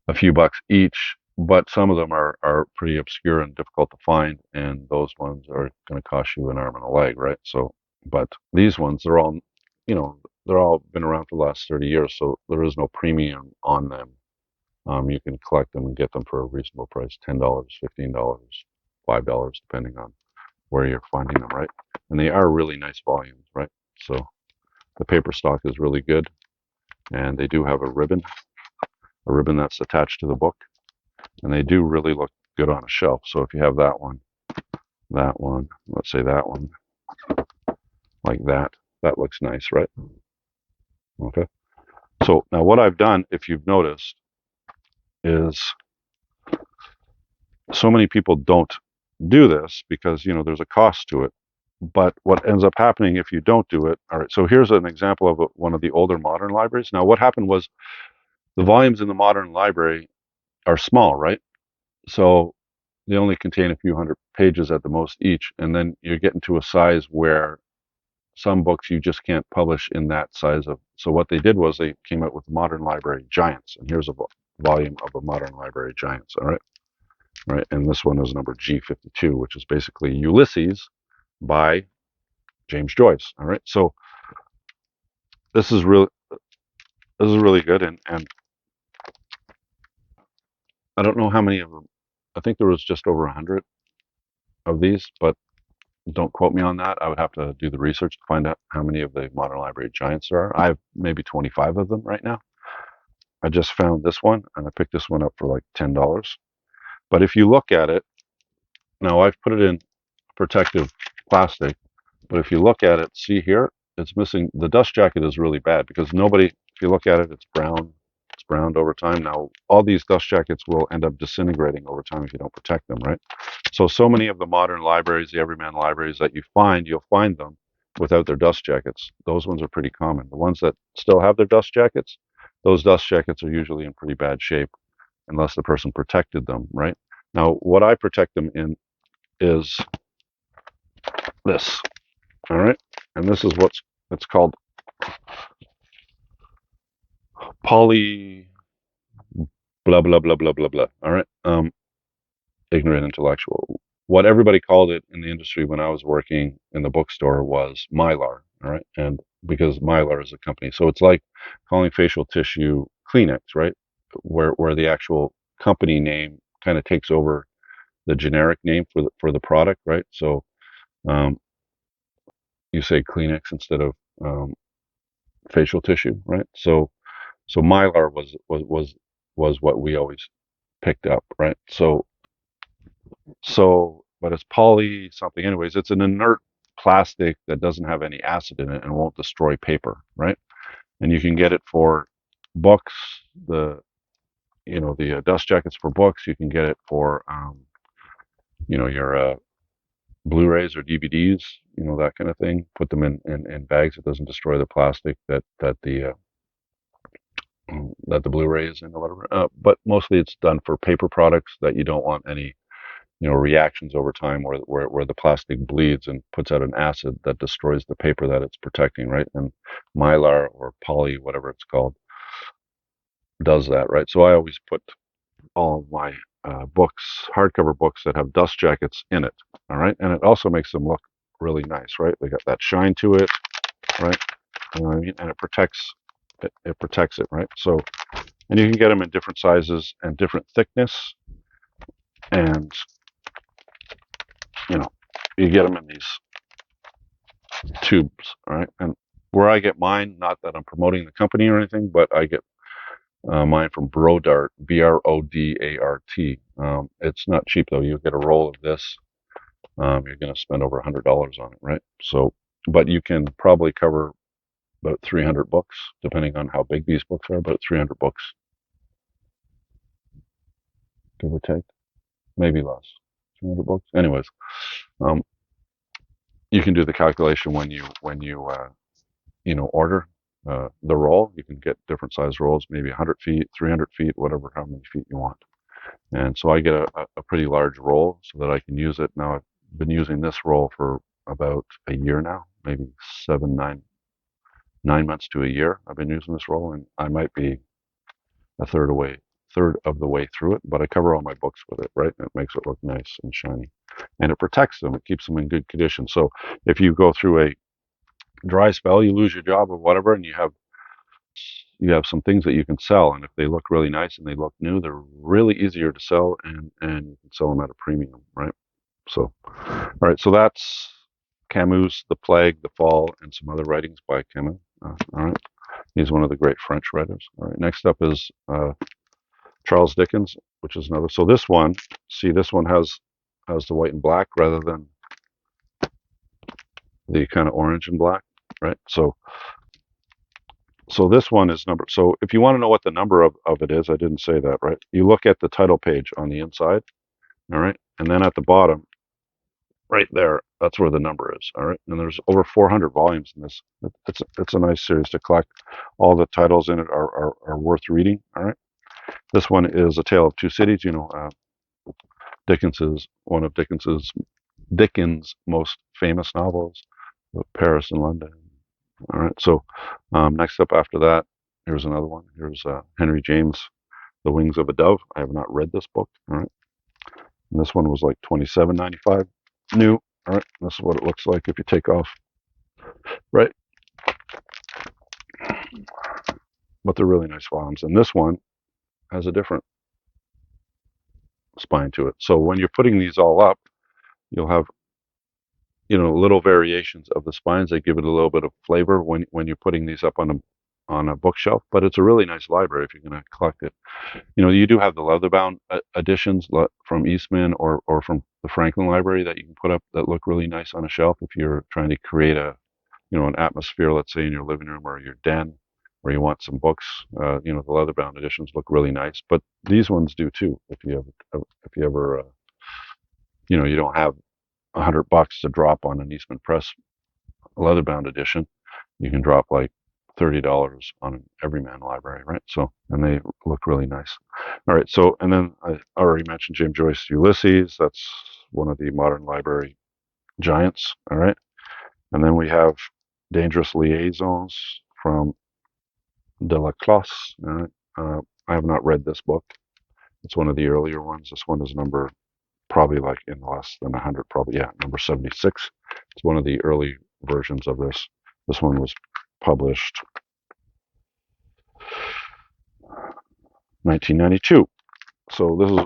a few bucks each, but some of them are pretty obscure and difficult to find, and those ones are going to cost you an arm and a leg, right? So, but these ones, they're all been around for the last 30 years, so there is no premium on them. You can collect them and get them for a reasonable price, $10, $15, $5, depending on where you're finding them, right? And they are really nice volumes, right? So the paper stock is really good, and they do have a ribbon that's attached to the book, and they do really look good on a shelf. So if you have that one, let's say that one, like that looks nice, right? Okay. So now what I've done, if you've noticed, is so many people don't do this because, there's a cost to it. But what ends up happening if you don't do it, all right, so here's an example of one of the older modern libraries. Now, what happened was the volumes in the modern library are small, right? So they only contain a few hundred pages at the most each. And then you're getting to a size where some books you just can't publish in that size of. So what they did was they came out with modern library giants. And here's a volume of a modern library giants, all right? Right. And this one is number G52, which is basically Ulysses by James Joyce. All right. So this is really good. And I don't know how many of them. I think there was just over 100 of these, but don't quote me on that. I would have to do the research to find out how many of the modern library giants there are. I have maybe 25 of them right now. I just found this one and I picked this one up for like $10. But if you look at it, now I've put it in protective plastic, but if you look at it, see here, it's missing. The dust jacket is really bad because nobody, if you look at it, it's brown. It's browned over time. Now, all these dust jackets will end up disintegrating over time if you don't protect them, right? So many of the modern libraries, the Everyman libraries that you find, you'll find them without their dust jackets. Those ones are pretty common. The ones that still have their dust jackets, those dust jackets are usually in pretty bad shape unless the person protected them, right? Now, what I protect them in is this, all right? And this is it's called poly blah blah blah blah blah blah. All right. Ignorant intellectual. What everybody called it in the industry when I was working in the bookstore was Mylar. All right. And because Mylar is a company. So it's like calling facial tissue Kleenex, right? Where the actual company name kind of takes over the generic name for the product, right? So um, you say Kleenex instead of um, facial tissue, right? So Mylar was what we always picked up, right? But it's poly something. Anyways, it's an inert plastic that doesn't have any acid in it and won't destroy paper, right? And you can get it for books, the dust jackets for books. You can get it for your Blu-rays or DVDs, that kind of thing. Put them in bags. It doesn't destroy the plastic that the Blu-ray is in or whatever. But mostly it's done for paper products that you don't want any reactions over time where the plastic bleeds and puts out an acid that destroys the paper that it's protecting, right? And Mylar or poly, whatever it's called, does that, right? So I always put all of my books, hardcover books that have dust jackets in it, all right? And it also makes them look really nice, right? They got that shine to it, right? You know what I mean? And it protects it, right? So, and you can get them in different sizes and different thickness, and you know, you get them in these tubes, all right? And where I get mine, not that I'm promoting the company or anything, but I get mine from Brodart, Brodart. It's not cheap though. You get a roll of this. You're going to spend over $100 on it, right? So, but you can probably cover about 300 books, depending on how big these books are. About 300 books, give or take, maybe less. 300 books. Anyways, um, you can do the calculation when you order the roll. You can get different size rolls, maybe 100 feet, 300 feet, whatever, how many feet you want. And so I get a pretty large roll so that I can use it. Now I've been using this roll for about a year now, maybe 9 months to a year. I've been using this roll, and I might be a third of the way through it, but I cover all my books with it, right? And it makes it look nice and shiny, and it protects them. It keeps them in good condition. So if you go through a dry spell, you lose your job or whatever, and you have some things that you can sell, and if they look really nice and they look new, they're really easier to sell, and you can sell them at a premium, right? So, all right, so that's Camus, The Plague, The Fall, and some other writings by Camus. All right, he's one of the great French writers. All right, next up is Charles Dickens, which is another. So this one, see, this one has the white and black rather than the kind of orange and black, right? So So this one is number. So if you want to know what the number of it is, I didn't say that, right? You look at the title page on the inside, all right, and then at the bottom, right there, that's where the number is, all right. And there's over 400 volumes in this. It's a nice series to collect. All the titles in it are worth reading, all right. This one is A Tale of Two Cities. You know, one of Dickens' most famous novels, Paris and London. All right. So next up after that, here's another one. Here's Henry James, The Wings of a Dove. I have not read this book. All right. And this one was like $27.95 new. All right. This is what it looks like if you take off. Right. But they're really nice volumes. And this one has a different spine to it. So when you're putting these all up, you'll have, little variations of the spines that give it a little bit of flavor when you're putting these up on a bookshelf. But it's a really nice library if you're going to collect it. You do have the leather-bound editions from Eastman or from the Franklin Library that you can put up that look really nice on a shelf if you're trying to create an atmosphere, let's say in your living room or your den, where you want some books. The leather-bound editions look really nice, but these ones do too. If you ever, you don't have $100 to drop on an Eastman Press leather-bound edition, you can drop like $30 on an Everyman library, right? So, and they look really nice. All right. So, and then I already mentioned James Joyce Ulysses. That's one of the modern library giants. All right. And then we have Dangerous Liaisons from Delacroix. All right. I have not read this book. It's one of the earlier ones. This one is number probably like in less than 100, probably, yeah, number 76. It's one of the early versions of this. This one was published 1992. So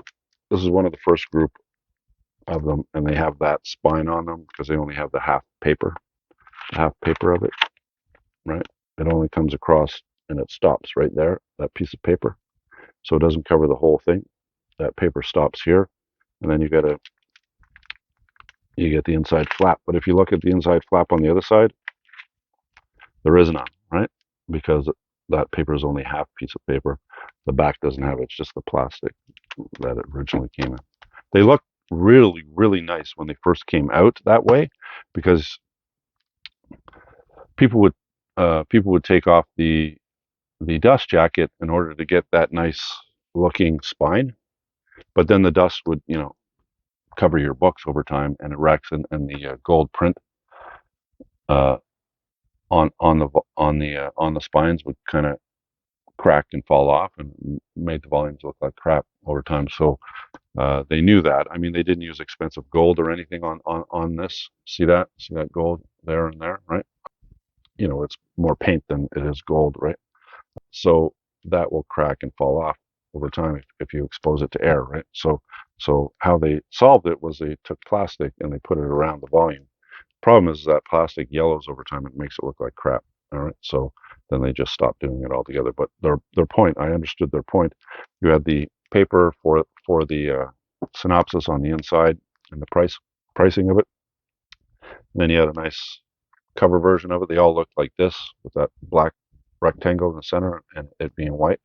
this is one of the first group of them, and they have that spine on them because they only have the half paper of it, right? It only comes across and it stops right there, that piece of paper. So it doesn't cover the whole thing. That paper stops here, and then you get the inside flap. But if you look at the inside flap on the other side, there is none, right? Because that paper is only half piece of paper. The back doesn't have it. It's just the plastic that it originally came in. They look really, really nice when they first came out that way, because people would people would take off the dust jacket in order to get that nice looking spine, but then the dust would cover your books over time, and it wrecks, and the gold print uh, on the spines would kind of crack and fall off and made the volumes look like crap over time. So they knew that. I mean, they didn't use expensive gold or anything on this. See that? See that gold there and there, right? It's more paint than it is gold, right? So that will crack and fall off over time if you expose it to air, right? So how they solved it was they took plastic and they put it around the volume. Problem is that plastic yellows over time and makes it look like crap. All right, so then they just stopped doing it altogether. But their point, I understood their point. You had the paper for the synopsis on the inside and the pricing of it. And then you had a nice cover version of it. They all looked like this with that black rectangle in the center and it being white.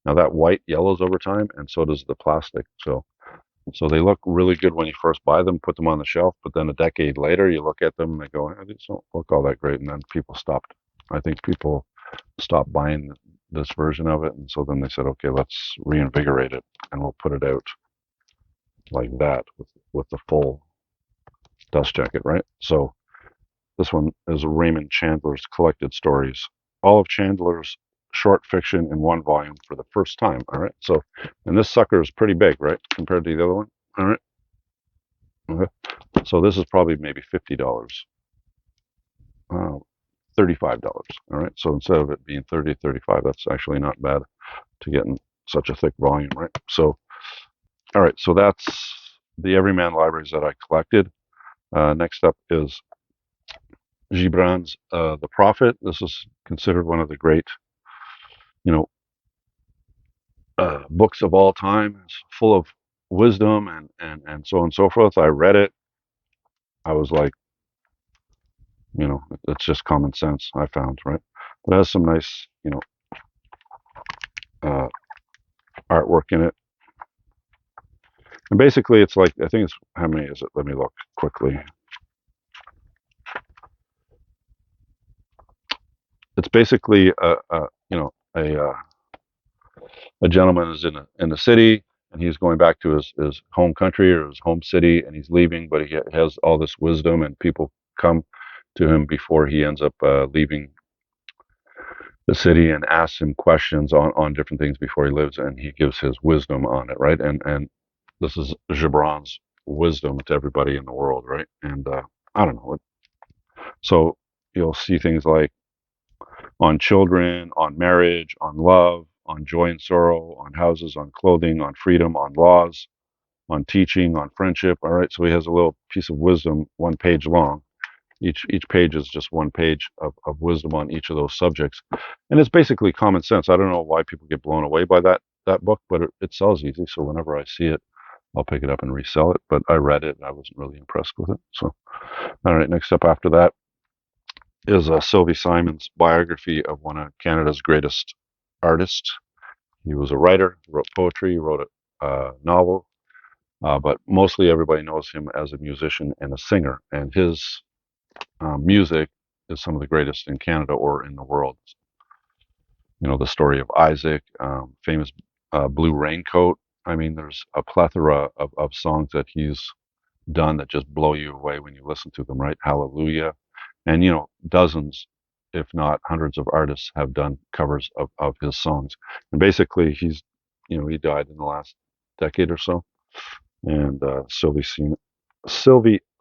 Now that white yellows over time, and so does the plastic. So they look really good when you first buy them, put them on the shelf, but then a decade later you look at them and they go, these don't look all that great. And then I think people stopped buying this version of it. And so then they said, okay, let's reinvigorate it and we'll put it out like that with the full dust jacket, right? So this one is Raymond Chandler's Collected Stories. All of Chandler's short fiction in one volume for the first time. All right. So, and this sucker is pretty big, right, compared to the other one. All right. Okay. So this is probably maybe $50. $35. All right. So instead of it being 30, 35, that's actually not bad to get in such a thick volume, right? So, all right. So that's the Everyman libraries that I collected. Next up is Gibran's The Prophet. This is considered one of the great, you know, books of all time. It's full of wisdom and so on and so forth. I read it. I was like, it's just common sense, I found, right? But it has some nice, uh, artwork in it. And basically, it's like, I think it's, how many is it? Let me look quickly. It's basically a gentleman is in the city, and he's going back to his home country or his home city, and he's leaving, but he has all this wisdom, and people come to him before he ends up leaving the city and asks him questions on different things before he lives, and he gives his wisdom on it, right? And this is Gibran's wisdom to everybody in the world, right? And I don't know. So you'll see things like on children, on marriage, on love, on joy and sorrow, on houses, on clothing, on freedom, on laws, on teaching, on friendship. All right. So he has a little piece of wisdom, 1 page long. Each page is just 1 page of wisdom on each of those subjects. And it's basically common sense. I don't know why people get blown away by that book, but it sells easy. So whenever I see it, I'll pick it up and resell it. But I read it and I wasn't really impressed with it. So all right, next up after that is Sylvie Simon's biography of one of Canada's greatest artists. He was a writer, wrote poetry, wrote a novel, but mostly everybody knows him as a musician and a singer. And his music is some of the greatest in Canada or in the world. You know, the story of Isaac, famous Blue Raincoat. I mean, there's a plethora of songs that he's done that just blow you away when you listen to them, right? Hallelujah. And, you know, dozens, if not hundreds of artists have done covers of his songs. And basically, he died in the last decade or so. And Sylvie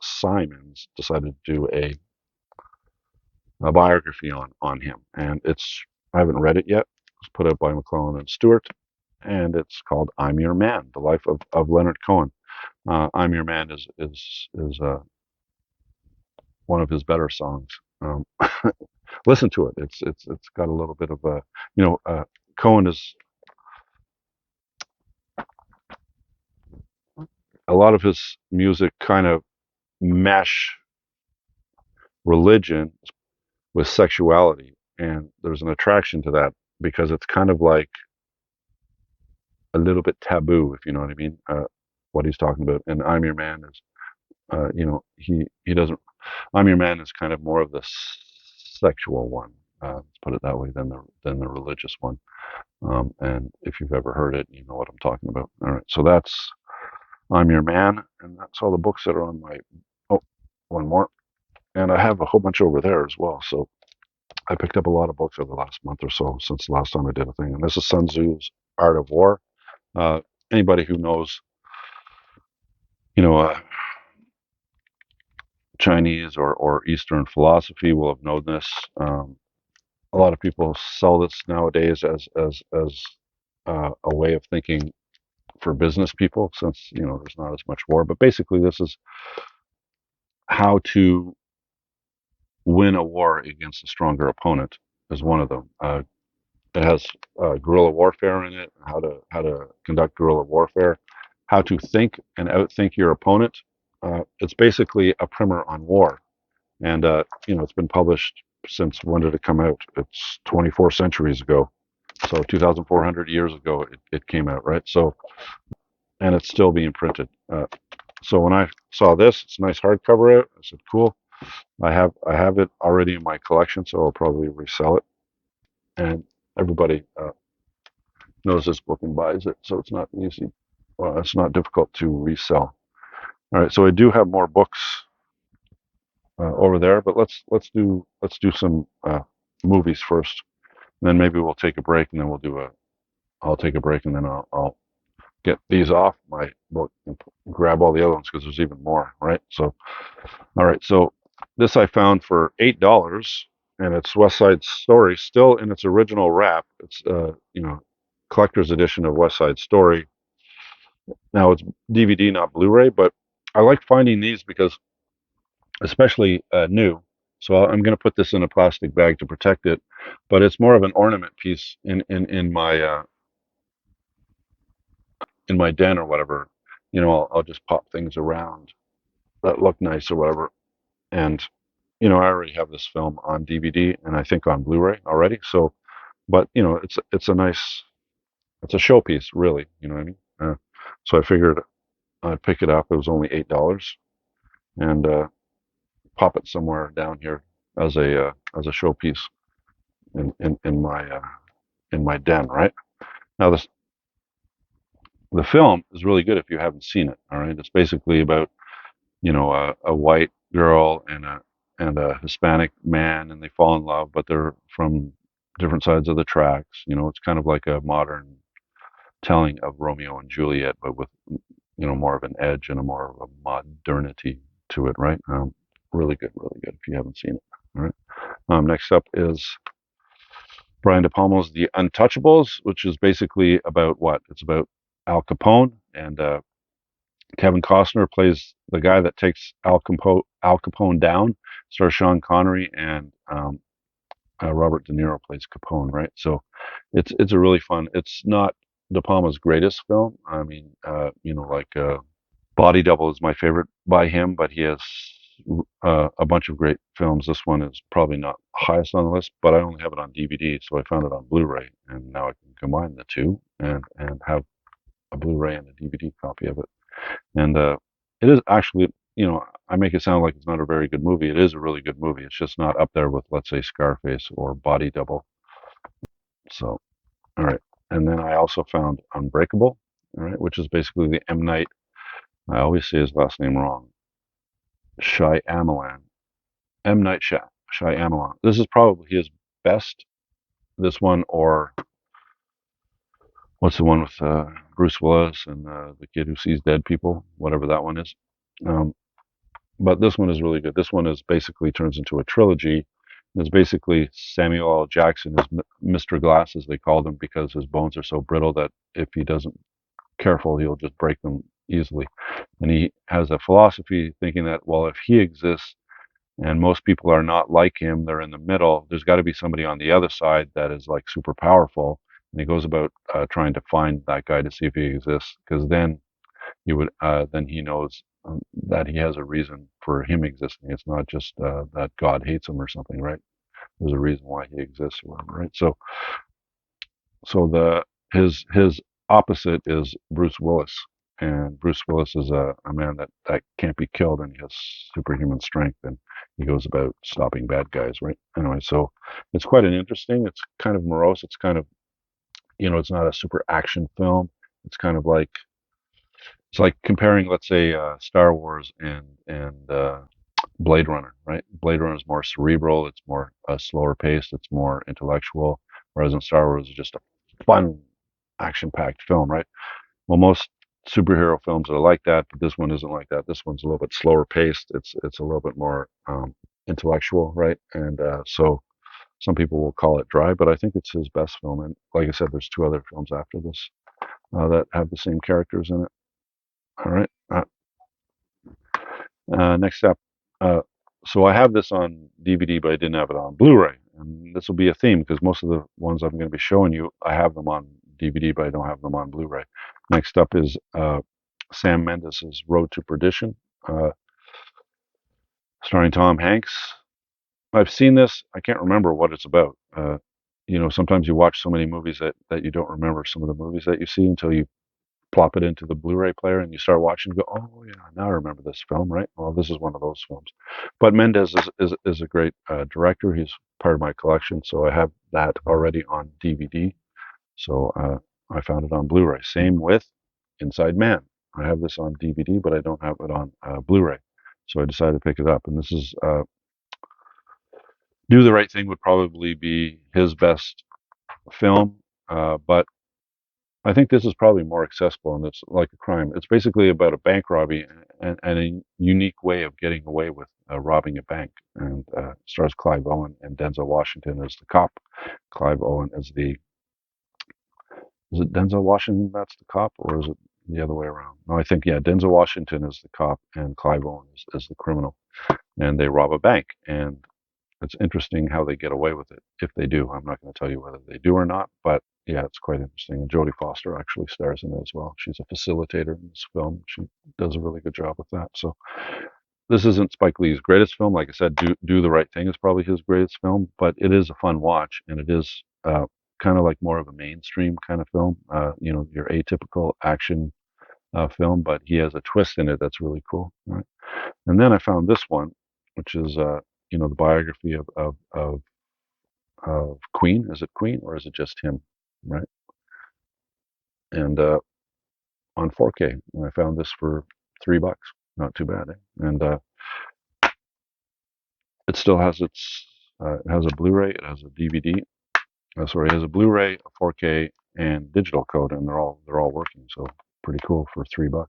Simons decided to do a biography on him. And I haven't read it yet. It's put out by McClellan and Stewart. And it's called I'm Your Man, the life of Leonard Cohen. I'm Your Man is one of his better songs. Listen to it. It's got a little bit of a Cohen is a lot of his music kind of mesh religion with sexuality, and there's an attraction to that because it's kind of like a little bit taboo, if you know what I mean. What he's talking about, and I'm Your Man is, he doesn't. I'm Your Man is kind of more of the sexual one. Let's put it that way than the religious one. And if you've ever heard it, you know what I'm talking about. All right, so that's I'm Your Man, and that's all the books that are on my. Oh, one more, and I have a whole bunch over there as well. So I picked up a lot of books over the last month or so since the last time I did a thing. And this is Sun Tzu's Art of War. Uh, Anybody who knows, you know, Chinese or Eastern philosophy will have known this. A lot of people sell this nowadays as a way of thinking for business people, since there's not as much war. But basically, this is how to win a war against a stronger opponent. Is one of them. It has guerrilla warfare in it. How to conduct guerrilla warfare. How to think and outthink your opponent. It's basically a primer on war, and it's been published since, when did it come out? It's 24 centuries ago, so 2,400 years ago it came out, right? So, and it's still being printed. So when I saw this, it's a nice hardcover out. I said, cool. I have it already in my collection, so I'll probably resell it. And everybody knows this book and buys it, so it's not easy. Well, it's not difficult to resell. All right, so I do have more books over there, but let's do some movies first. And then maybe we'll take a break, and then I'll take a break, and then I'll get these off my book and grab all the other ones because there's even more, right? So, all right, so this I found for $8, and it's West Side Story, still in its original wrap. It's collector's edition of West Side Story. Now it's DVD, not Blu-ray, but I like finding these because, especially new. So I'm going to put this in a plastic bag to protect it, but it's more of an ornament piece in my den or whatever. I'll just pop things around that look nice or whatever. And I already have this film on DVD and I think on Blu-ray already. So, but it's a nice. It's a showpiece, really. You know what I mean? So I figured I'd pick it up. It was only $8, and pop it somewhere down here as a showpiece in my den. Right now, the film is really good if you haven't seen it. All right, it's basically about a white girl and a Hispanic man, and they fall in love, but they're from different sides of the tracks. It's kind of like a modern telling of Romeo and Juliet, but with more of an edge and a more of a modernity to it, right? Really good if you haven't seen it. All right. Next up is Brian De Palma's The Untouchables, which is basically about what? It's about Al Capone, and Kevin Costner plays the guy that takes Al Capone down. Stars Sean Connery, and Robert De Niro plays Capone, right? So it's a really fun. It's not De Palma's greatest film. I mean, like Body Double is my favorite by him, but he has a bunch of great films. This one is probably not highest on the list, but I only have it on DVD, so I found it on Blu-ray, and now I can combine the two and have a Blu-ray and a DVD copy of it. And it is actually, I make it sound like it's not a very good movie. It is a really good movie. It's just not up there with, let's say, Scarface or Body Double. So, all right. And then I also found Unbreakable, all right, which is basically the M. Night. I always say his last name wrong. Shyamalan. M. Night Shyamalan. This is probably his best. This one, or what's the one with Bruce Willis and the kid who sees dead people, whatever that one is. Um, but this one is really good. This one is basically turns into a trilogy. It's basically Samuel L. Jackson is Mr. Glass, as they called him, because his bones are so brittle that if he doesn't careful, he'll just break them easily. And he has a philosophy thinking that, well, if he exists and most people are not like him, they're in the middle, there's got to be somebody on the other side that is like super powerful. And he goes about trying to find that guy to see if he exists, because then he knows that he has a reason for him existing. It's not just that God hates him or something, right? There's a reason why he exists, or whatever, right? So his opposite is Bruce Willis, and Bruce Willis is a man that can't be killed, and he has superhuman strength, and he goes about stopping bad guys, right? Anyway, so it's quite an interesting. It's kind of morose. It's kind of it's not a super action film. It's kind of like it's like comparing, let's say, Star Wars and Blade Runner, right? Blade Runner is more cerebral. It's more slower paced. It's more intellectual. Whereas in Star Wars, it's just a fun, action-packed film, right? Well, most superhero films are like that, but this one isn't like that. This one's a little bit slower paced. It's a little bit more intellectual, right? And so some people will call it dry, but I think it's his best film. And like I said, there's two other films after this that have the same characters in it. All right. Next up, uh, so I have this on DVD, but I didn't have it on Blu-ray, and this will be a theme because most of the ones I'm going to be showing you, I have them on DVD, but I don't have them on Blu-ray. Next up is Sam Mendes' Road to Perdition, uh, starring Tom Hanks. I've seen this. I can't remember what it's about. Sometimes you watch so many movies that you don't remember some of the movies that you see until you plop it into the Blu-ray player and you start watching and go, oh yeah, now I remember this film, right? Well, this is one of those films. But Mendes is a great director. He's part of my collection, so I have that already on DVD. So I found it on Blu-ray. Same with Inside Man. I have this on DVD, but I don't have it on Blu-ray. So I decided to pick it up. And this is Do the Right Thing would probably be his best film, but I think this is probably more accessible, and it's like a crime. It's basically about a bank robbery and a unique way of getting away with robbing a bank. And stars Clive Owen and Denzel Washington as the cop. Clive Owen as is it Denzel Washington that's the cop, or is it the other way around? No, I think, yeah, Denzel Washington is the cop and Clive Owen is the criminal. And they rob a bank. And it's interesting how they get away with it, if they do. I'm not going to tell you whether they do or not, but yeah, it's quite interesting. And Jodie Foster actually stars in it as well. She's a facilitator in this film. She does a really good job with that. So this isn't Spike Lee's greatest film. Like I said, Do the Right Thing is probably his greatest film, but it is a fun watch, and it is kind of like more of a mainstream kind of film. Your atypical action film, but he has a twist in it that's really cool. Right? And then I found this one, which is the biography of Queen. Is it Queen or is it just him? Right? And on 4K, and I found this for $3. Not too bad, eh? And it still has it has a Blu-ray, it has a DVD. Sorry, it has a Blu-ray, a 4K, and digital code, and they're all working. So pretty cool for $3.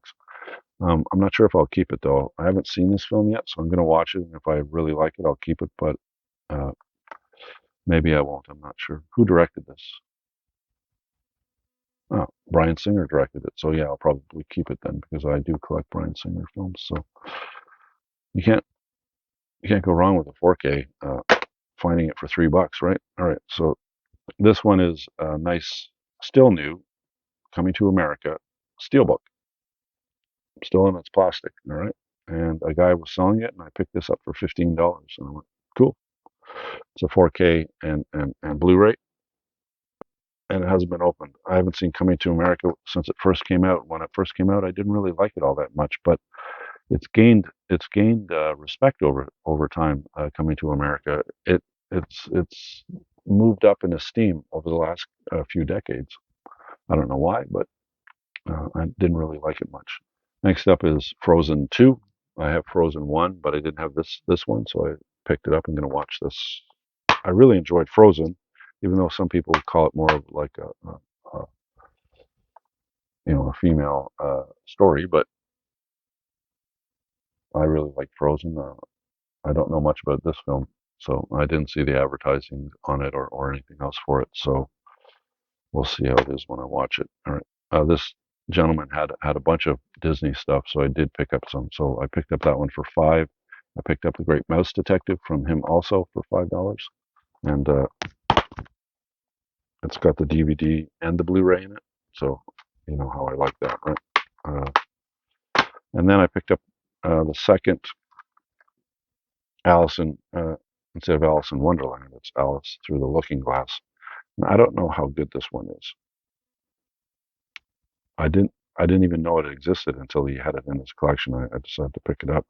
I'm not sure if I'll keep it though. I haven't seen this film yet, so I'm gonna watch it. And if I really like it, I'll keep it. But uh, maybe I won't. I'm not sure. Who directed this? Oh, Bryan Singer directed it. So yeah, I'll probably keep it then because I do collect Bryan Singer films. So you can't you can't go wrong with a 4K. Finding it for $3, right? All right. So this one is a nice, still new, coming to America, steelbook, still in its plastic. All right. And a guy was selling it, and I picked this up for $15. And I went, cool. It's a 4K and Blu-ray, and it hasn't been opened. I haven't seen Coming to America since it first came out. When it first came out, I didn't really like it all that much, but it's gained respect over time. Coming to America, it's moved up in esteem over the last few decades. I don't know why, but I didn't really like it much. Next up is Frozen 2. I have Frozen 1, but I didn't have this one, so I picked it up. I'm going to watch this. I really enjoyed Frozen, even though some people would call it more of like a female story, but I really like Frozen. I don't know much about this film, so I didn't see the advertising on it or anything else for it. So we'll see how it is when I watch it. All right. This gentleman had a bunch of Disney stuff, so I did pick up some. So I picked up that one for 5. I picked up The Great Mouse Detective from him also for $5, and it's got the DVD and the Blu-ray in it. So you know how I like that, right? Uh, and then I picked up the second Alice instead of Alice in Wonderland, it's Alice Through the Looking Glass. And I don't know how good this one is. I didn't even know it existed until he had it in his collection. I decided to pick it up.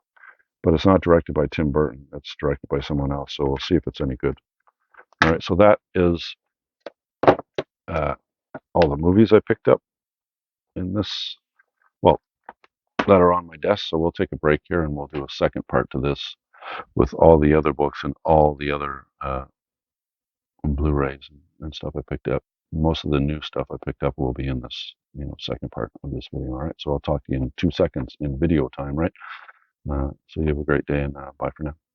But it's not directed by Tim Burton. It's directed by someone else. So we'll see if it's any good. All right. So that is uh, all the movies I picked up in this. Well, that are on my desk. So we'll take a break here and we'll do a second part to this with all the other books and all the other Blu-rays and stuff I picked up. Most of the new stuff I picked up will be in this, second part of this video. All right. So I'll talk to you in 2 seconds in video time, right? So you have a great day and bye for now.